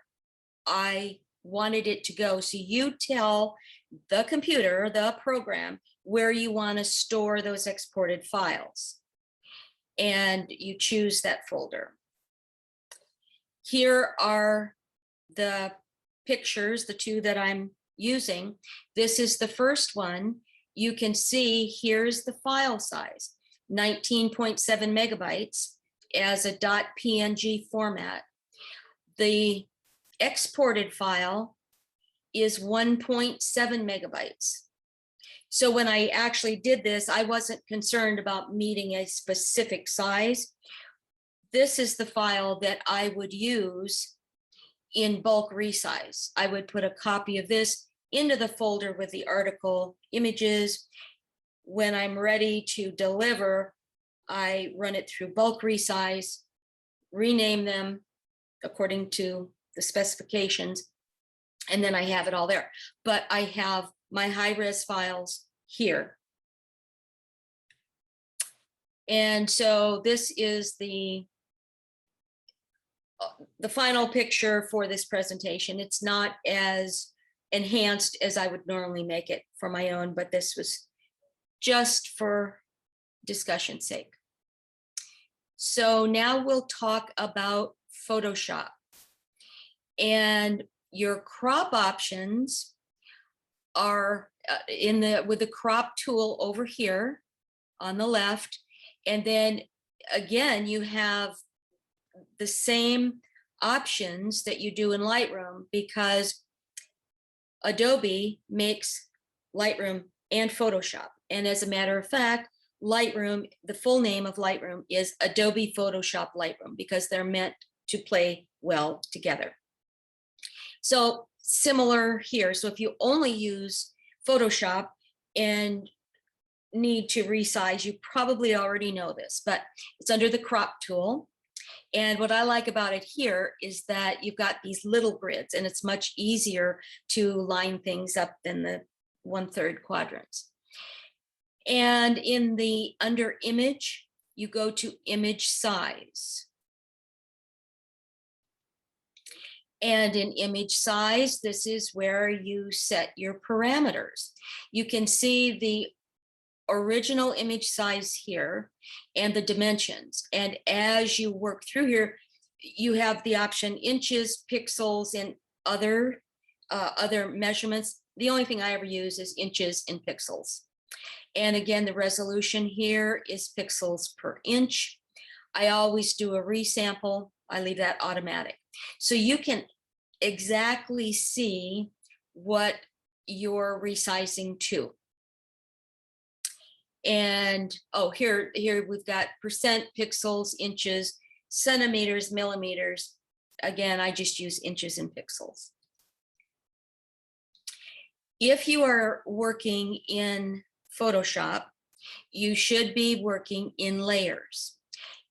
I wanted it to go. So you tell the computer, the program, where you want to store those exported files. And you choose that folder. Here are the pictures, the two that I'm using. This is the first one. You can see here's the file size, 19.7 megabytes as a .png format. The exported file is 1.7 megabytes. So when I actually did this, I wasn't concerned about meeting a specific size. This is the file that I would use in bulk resize. I would put a copy of this into the folder with the article images. When I'm ready to deliver, I run it through bulk resize, rename them according to the specifications, and then I have it all there. But I have my high-res files here. And so this is the final picture for this presentation. It's not as enhanced as I would normally make it for my own, but this was just for discussion's sake. So now we'll talk about Photoshop. And your crop options are with the crop tool over here on the left. And then again, you have the same options that you do in Lightroom, because Adobe makes Lightroom and Photoshop. And as a matter of fact, Lightroom, the full name of Lightroom is Adobe Photoshop Lightroom, because they're meant to play well together. So similar here. So if you only use Photoshop and need to resize, you probably already know this, but it's under the crop tool. And what I like about it here is that you've got these little grids, and it's much easier to line things up than the 1/3 quadrants. And in the under image, you go to image size. And in image size, this is where you set your parameters. You can see the original image size here and the dimensions. And as you work through here, you have the option inches, pixels, and other measurements. The only thing I ever use is inches and pixels. And again, the resolution here is pixels per inch. I always do a resample. I leave that automatic. So you can exactly see what you're resizing to. And oh, here we've got percent, pixels, inches, centimeters, millimeters. Again, I just use inches and pixels. If you are working in Photoshop, you should be working in layers.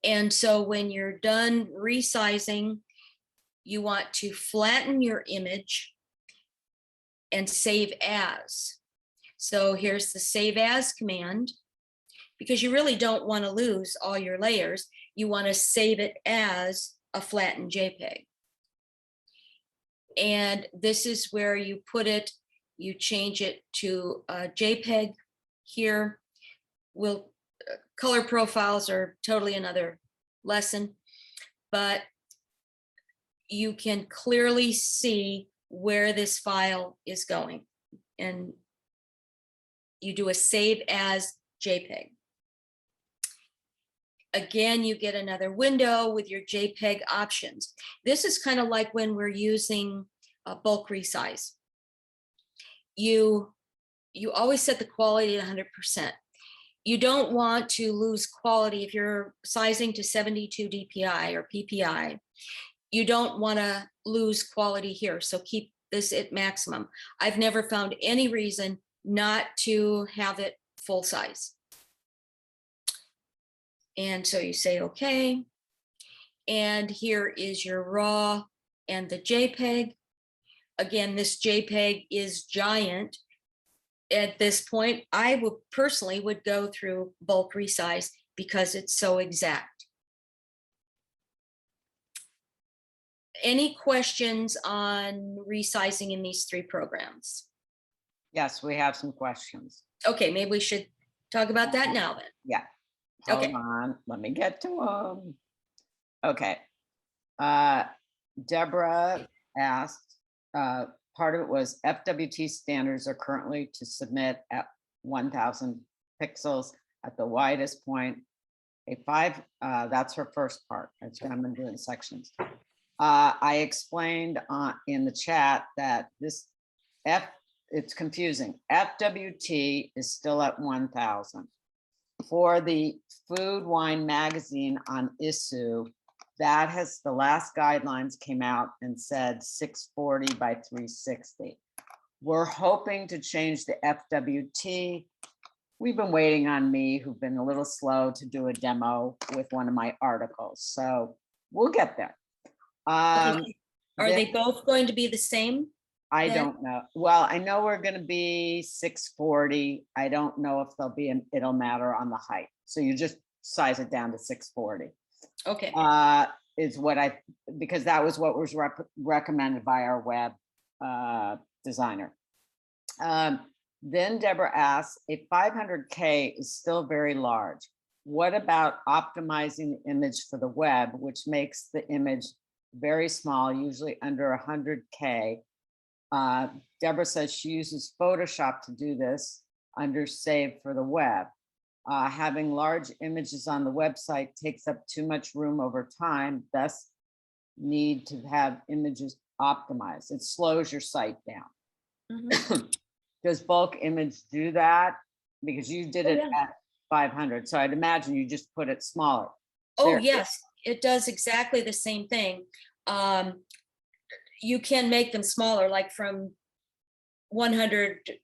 And so when you're done resizing, you want to flatten your image and save as. So here's the save as command, because you really don't want to lose all your layers. You want to save it as a flattened JPEG. And this is where you put it. You change it to a JPEG here. Color profiles are totally another lesson, but you can clearly see where this file is going. And you do a save as JPEG. Again, you get another window with your JPEG options. This is kind of like when we're using bulk resize. You always set the quality at 100%. You don't want to lose quality if you're sizing to 72 DPI or PPI. You don't want to lose quality here, so keep this at maximum. I've never found any reason not to have it full size. And so you say okay, And here is your RAW and the JPEG. Again, this JPEG is giant. At this point, I would personally go through bulk resize because it's so exact. Any questions on resizing in these three programs? Yes, we have some questions. Okay, maybe we should talk about that now then. Yeah. Hold Okay. on, let me get to them. Okay. Deborah asked, part of it was FWT standards are currently to submit at 1,000 pixels at the widest point. That's her first part. That's what I'm gonna do in sections. I explained in the chat that it's confusing. FWT is still at 1,000. For the Food Wine Magazine on ISU, that has, the last guidelines came out and said 640 by 360. We're hoping to change the FWT. We've been waiting on me, who've been a little slow to do a demo with one of my articles. So we'll get there. Are they both going to be the same? I then? don't know. Well, I know we're going to be 640. I don't know if there'll be it'll matter on the height. So you just size it down to 640. Okay. Is what because that was what was recommended by our web designer. Then Deborah asks, a 500K is still very large. What about optimizing the image for the web, which makes the image very small, usually under 100K? Deborah says she uses Photoshop to do this under Save for the web. Having large images on the website takes up too much room over time, thus need to have images optimized. It slows your site down. Mhm. Does bulk image do that? Because you did it yeah. at 500, so I'd imagine you just put it smaller. Oh, yes, it does exactly the same thing. You can make them smaller, like from 100.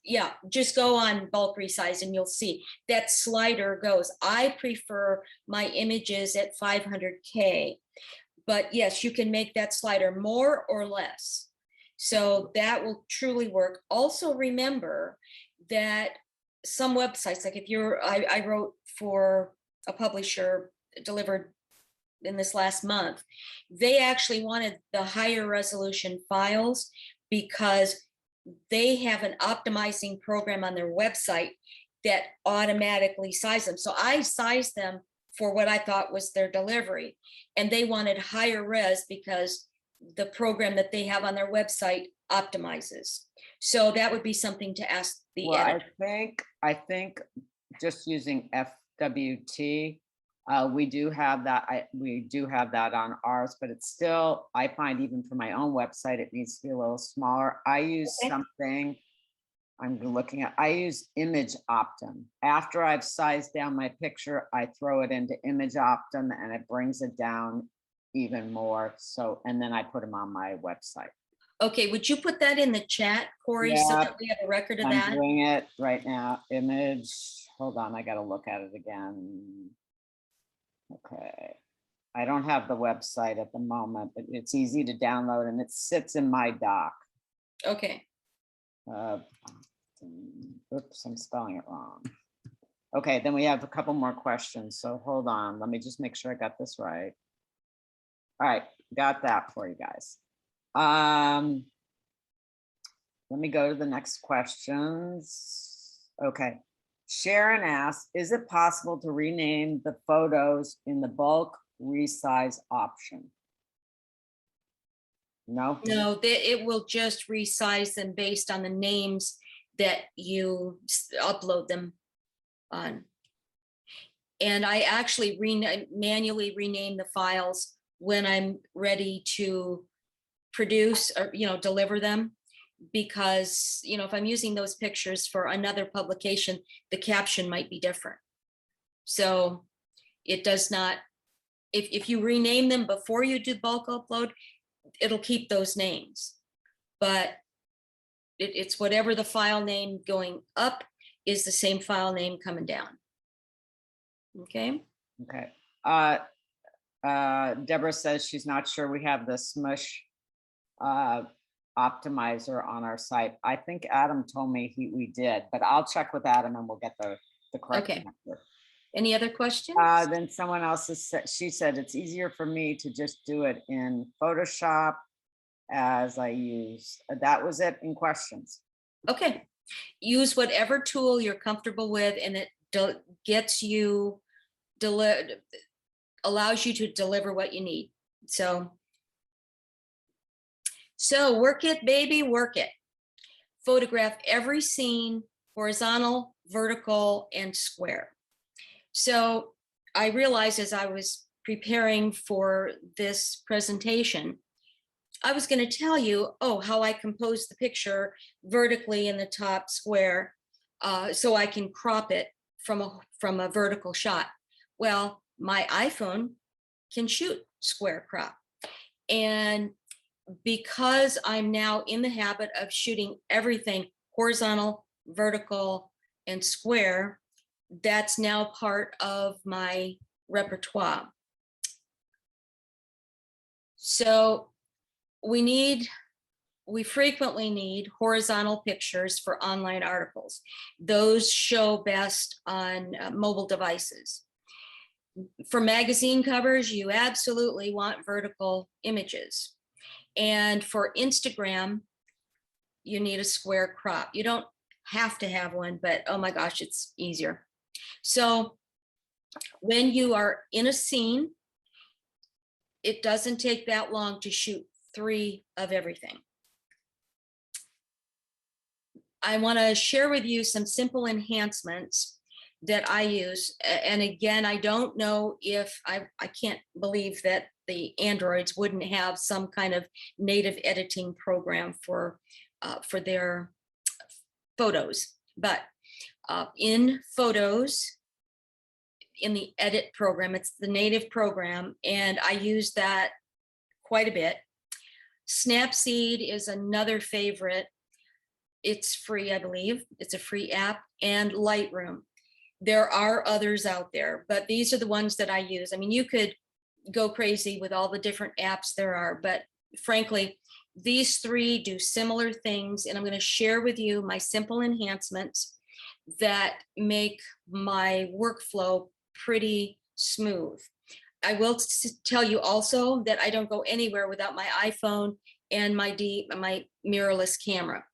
Yeah, just go on bulk resize and you'll see that slider goes. I prefer my images at 500K, but yes, you can make that slider more or less. So that will truly work. Also remember that some websites, like if I wrote for a publisher, delivered in this last month, they actually wanted the higher resolution files because they have an optimizing program on their website that automatically sizes them. So I sized them for what I thought was their delivery, and they wanted higher res because the program that they have on their website optimizes. So that would be something to ask the editor. I think just using FWT, we do have that. We do have that on ours, but it's still, I find even for my own website, it needs to be a little smaller. I use something I'm looking at. I use Image Optim. After I've sized down my picture, I throw it into Image Optim and it brings it down even more. So, and then I put them on my website. Okay, would you put that in the chat, Corey, so that we have a record of that? I'm doing it right now. Image, hold on, I got to look at it again. Okay, I don't have the website at the moment, but it's easy to download and it sits in my doc. Okay. Oops, I'm spelling it wrong. Okay, then we have a couple more questions. So hold on, let me just make sure I got this right. All right, got that for you guys. Let me go to the next questions. Okay. Sharon asks, is it possible to rename the photos in the bulk resize option? No? No, it will just resize them based on the names that you upload them on. And I actually manually rename the files when I'm ready to produce or, deliver them. Because, if I'm using those pictures for another publication, the caption might be different. So it does not, if you rename them before you do bulk upload, it'll keep those names. But it's whatever the file name going up is the same file name coming down. Okay. Okay. Deborah says she's not sure we have the smush uh, optimizer on our site. I think Adam told me we did, but I'll check with Adam and we'll get the correct Okay. answer. Any other questions? Then someone else has said, she said it's easier for me to just do it in Photoshop as I use. That was it in questions. Okay. Use whatever tool you're comfortable with, and it gets you allows you to deliver what you need. So work it, baby, work it. Photograph every scene, horizontal, vertical, and square. So I realized as I was preparing for this presentation, I was going to tell you, how I composed the picture vertically in the top square, so I can crop it from a vertical shot. Well, my iPhone can shoot square crop. And because I'm now in the habit of shooting everything horizontal, vertical, and square, that's now part of my repertoire. So we frequently need horizontal pictures for online articles. Those show best on mobile devices. For magazine covers, you absolutely want vertical images. And for Instagram, you need a square crop. You don't have to have one, but oh my gosh, it's easier. So when you are in a scene, it doesn't take that long to shoot 3 of everything. I want to share with you some simple enhancements that I use. And again, I don't know if I can't believe that the Androids wouldn't have some kind of native editing program for their photos. But in Photos, in the edit program, it's the native program, and I use that quite a bit. Snapseed is another favorite. It's free, I believe. It's a free app, and Lightroom. There are others out there, but these are the ones that I use. I mean, you could go crazy with all the different apps there are, but frankly, these 3 do similar things, and I'm going to share with you my simple enhancements that make my workflow pretty smooth. I will tell you also that I don't go anywhere without my iPhone and my mirrorless camera.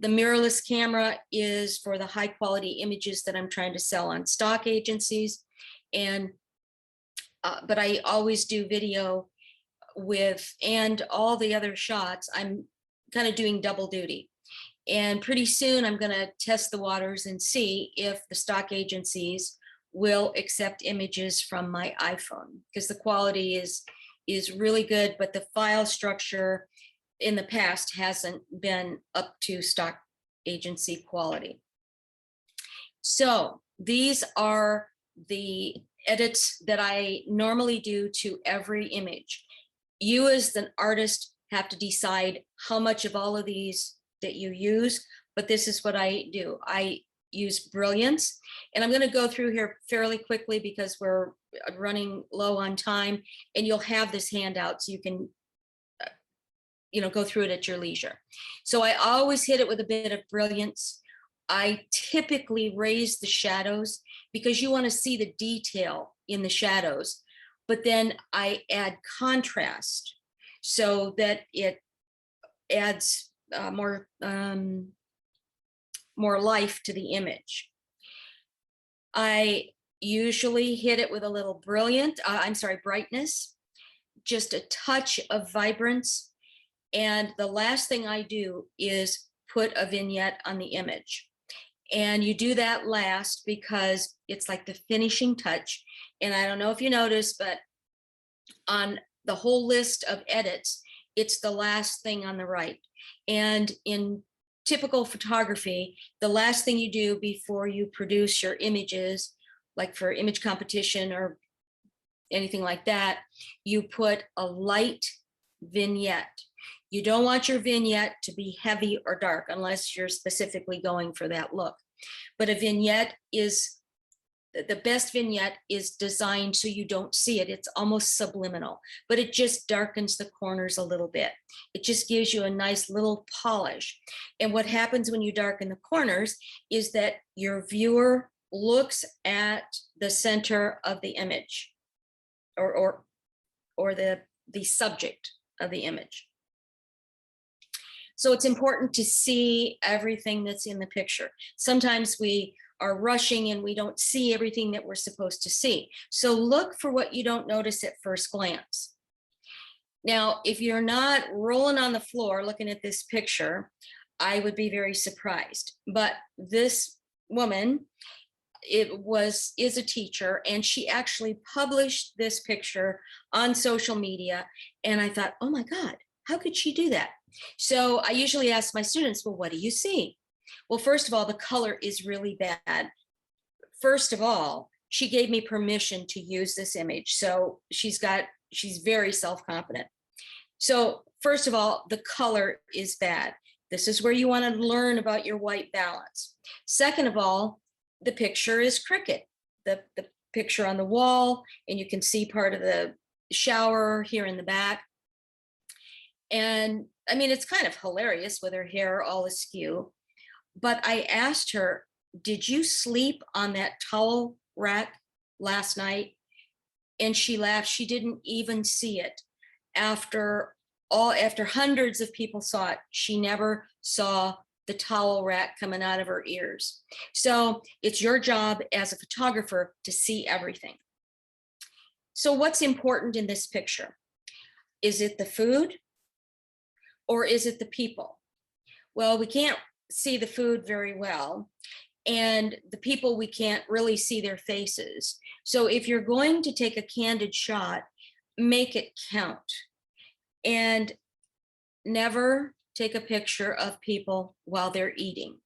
The mirrorless camera is for the high quality images that I'm trying to sell on stock agencies, and but I always do video with, and all the other shots, I'm kind of doing double duty. And pretty soon I'm going to test the waters and see if the stock agencies will accept images from my iPhone, because the quality is really good, but the file structure in the past hasn't been up to stock agency quality. So these are the edits that I normally do to every image. You as an artist have to decide how much of all of these that you use, but this is what I do. I use Brilliance, and I'm going to go through here fairly quickly because we're running low on time, and you'll have this handout so you can go through it at your leisure. So I always hit it with a bit of Brilliance. I typically raise the shadows because you want to see the detail in the shadows, but then I add contrast so that it adds more life to the image. I usually hit it with a little brightness, just a touch of vibrance. And the last thing I do is put a vignette on the image. And you do that last because it's like the finishing touch. And I don't know if you noticed, but on the whole list of edits, it's the last thing on the right. And in typical photography, the last thing you do before you produce your images, like for image competition or anything like that, you put a light vignette. You don't want your vignette to be heavy or dark unless you're specifically going for that look. But a vignette is the best vignette is designed so you don't see it. It's almost subliminal, but it just darkens the corners a little bit. It just gives you a nice little polish. And what happens when you darken the corners is that your viewer looks at the center of the image, or the subject of the image. So it's important to see everything that's in the picture. Sometimes we are rushing and we don't see everything that we're supposed to see. So look for what you don't notice at first glance. Now, if you're not rolling on the floor looking at this picture, I would be very surprised. But this woman, is a teacher, and she actually published this picture on social media. And I thought, oh my God, how could she do that? So I usually ask my students, well, what do you see? Well, first of all, the color is really bad. First of all, she gave me permission to use this image. So she's very self-confident. So first of all, the color is bad. This is where you want to learn about your white balance. Second of all, the picture is crooked. The picture on the wall, and you can see part of the shower here in the back. And I mean, it's kind of hilarious with her hair all askew. But I asked her, did you sleep on that towel rack last night? And she laughed. She didn't even see it. After hundreds of people saw it, she never saw the towel rack coming out of her ears. So it's your job as a photographer to see everything. So what's important in this picture? Is it the food or is it the people? Well, we can't see the food very well, and the people, we can't really see their faces. So if you're going to take a candid shot, make it count. And never take a picture of people while they're eating.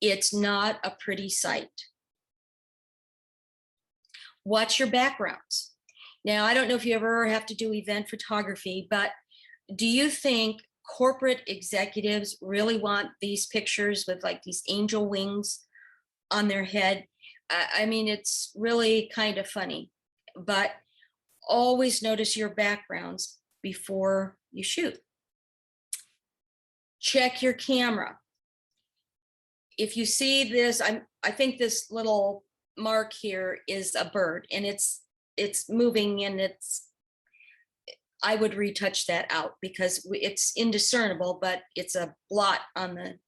It's not a pretty sight. Watch your backgrounds. Now, I don't know if you ever have to do event photography, but do you think corporate executives really want these pictures with like these angel wings on their head? I mean, it's really kind of funny, but always notice your backgrounds before you shoot. Check your camera. If you see this, I think this little mark here is a bird, and it's moving, and I would retouch that out because it's indiscernible, but it's a blot on the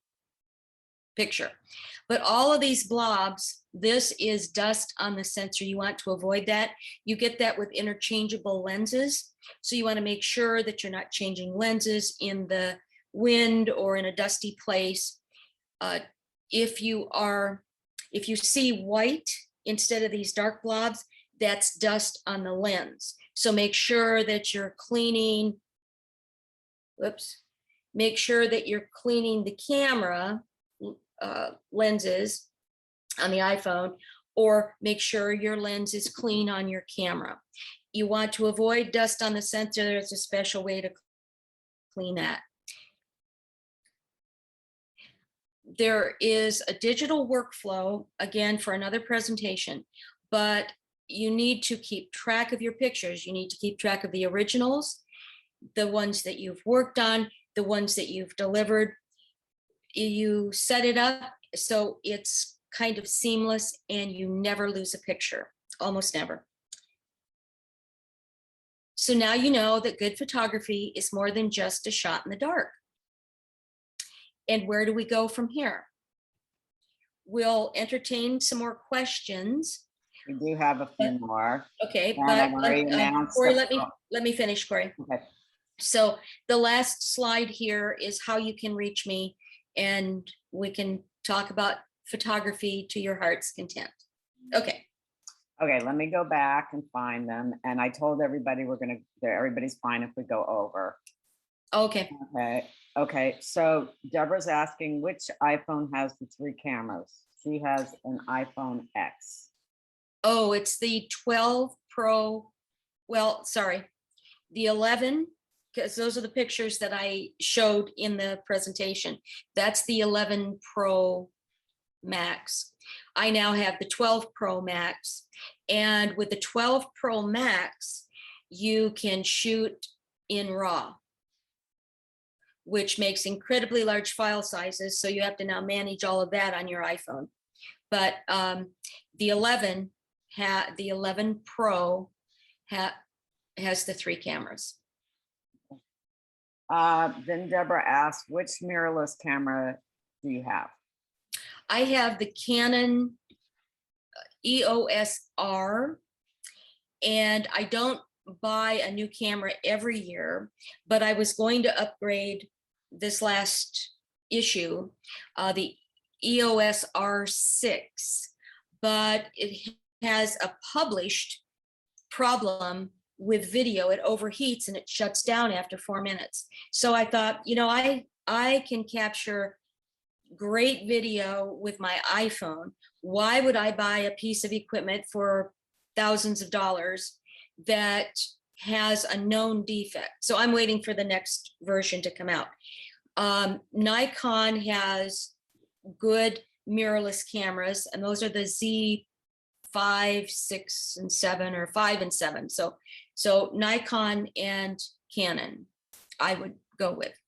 picture. But all of these blobs, this is dust on the sensor. You want to avoid that. You get that with interchangeable lenses. So you want to make sure that you're not changing lenses in the wind or in a dusty place. If you see white instead of these dark blobs, that's dust on the lens. So make sure that you're cleaning, make sure that you're cleaning the camera lenses on the iPhone, or make sure your lens is clean on your camera. You want to avoid dust on the sensor. There's a special way to clean that. There is a digital workflow, again, for another presentation, but you need to keep track of your pictures. You need to keep track of the originals, the ones that you've worked on, the ones that you've delivered. You set it up so it's kind of seamless and you never lose a picture, almost never. So now you know that good photography is more than just a shot in the dark. And where do we go from here? We'll entertain some more questions. We do have a few more. Okay, And but I've already announced Corey, the- let me finish, Corey. Okay. So the last slide here is how you can reach me, and we can talk about photography to your heart's content. Okay. Okay, let me go back and find them. And I told everybody everybody's fine if we go over. Okay. Okay, so Deborah's asking which iPhone has the 3 cameras. She has an iPhone X. Oh, it's the 12 Pro. Well, sorry, the 11, because those are the pictures that I showed in the presentation. That's the 11 Pro Max. I now have the 12 Pro Max. And with the 12 Pro Max, you can shoot in RAW, which makes incredibly large file sizes. So you have to now manage all of that on your iPhone. But the 11 Pro has the 3 cameras. Then Deborah asked, which mirrorless camera do you have? I have the Canon EOS R, and I don't buy a new camera every year, but I was going to upgrade this last issue, the EOS R6, but it has a published problem with video. It overheats and it shuts down after 4 minutes. So I thought, you know, I can capture great video with my iPhone. Why would I buy a piece of equipment for thousands of dollars that has a known defect? So I'm waiting for the next version to come out. Nikon has good mirrorless cameras, and those are the Z5, 6, and 7, or 5 and 7. So Nikon and Canon, I would go with.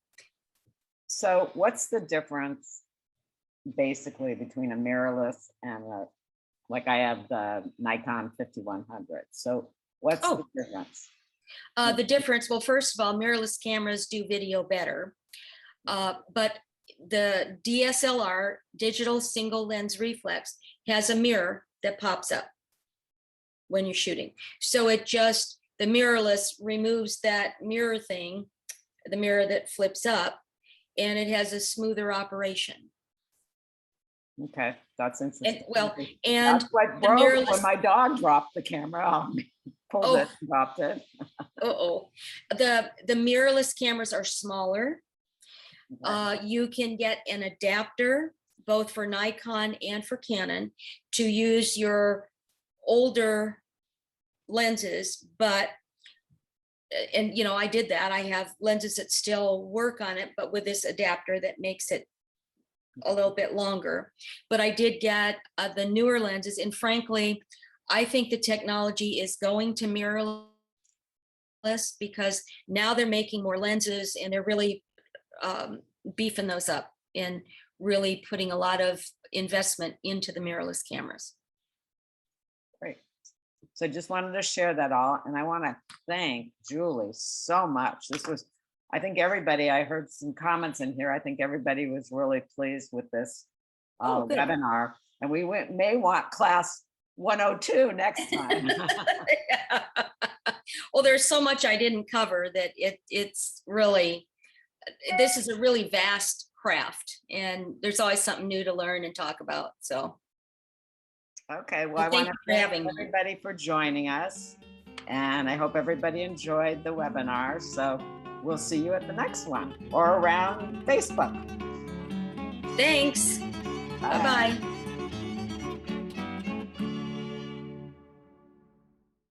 So what's the difference basically between a mirrorless and like I have the Nikon 5100? So what's the difference? The difference, well, first of all, mirrorless cameras do video better, but the DSLR, digital single lens reflex, has a mirror that pops up when you're shooting. So it just, the mirrorless removes that mirror thing, the mirror that flips up, and it has a smoother operation. Okay, that's interesting. And that's what broke when my dog dropped the camera on me. Pulled it, dropped it. The mirrorless cameras are smaller. You can get an adapter both for Nikon and for Canon to use your older lenses, but and you know, I did that. I have lenses that still work on it, but with this adapter that makes it a little bit longer. But I did get the newer lenses, and frankly, I think the technology is going to mirrorless because now they're making more lenses and they're really beefing those up and really putting a lot of investment into the mirrorless cameras. Great. So just wanted to share that all. And I want to thank Julie so much. This was, I think everybody, I heard some comments in here. I think everybody was really pleased with this webinar. And we may want class 102 next time. Yeah. Well, there's so much I didn't cover that it's really, this is a really vast craft, and there's always something new to learn and talk about. So okay, well, I want to thank everybody for joining us, and I hope everybody enjoyed the webinar. So we'll see you at the next one or around Facebook. Thanks. Bye-bye.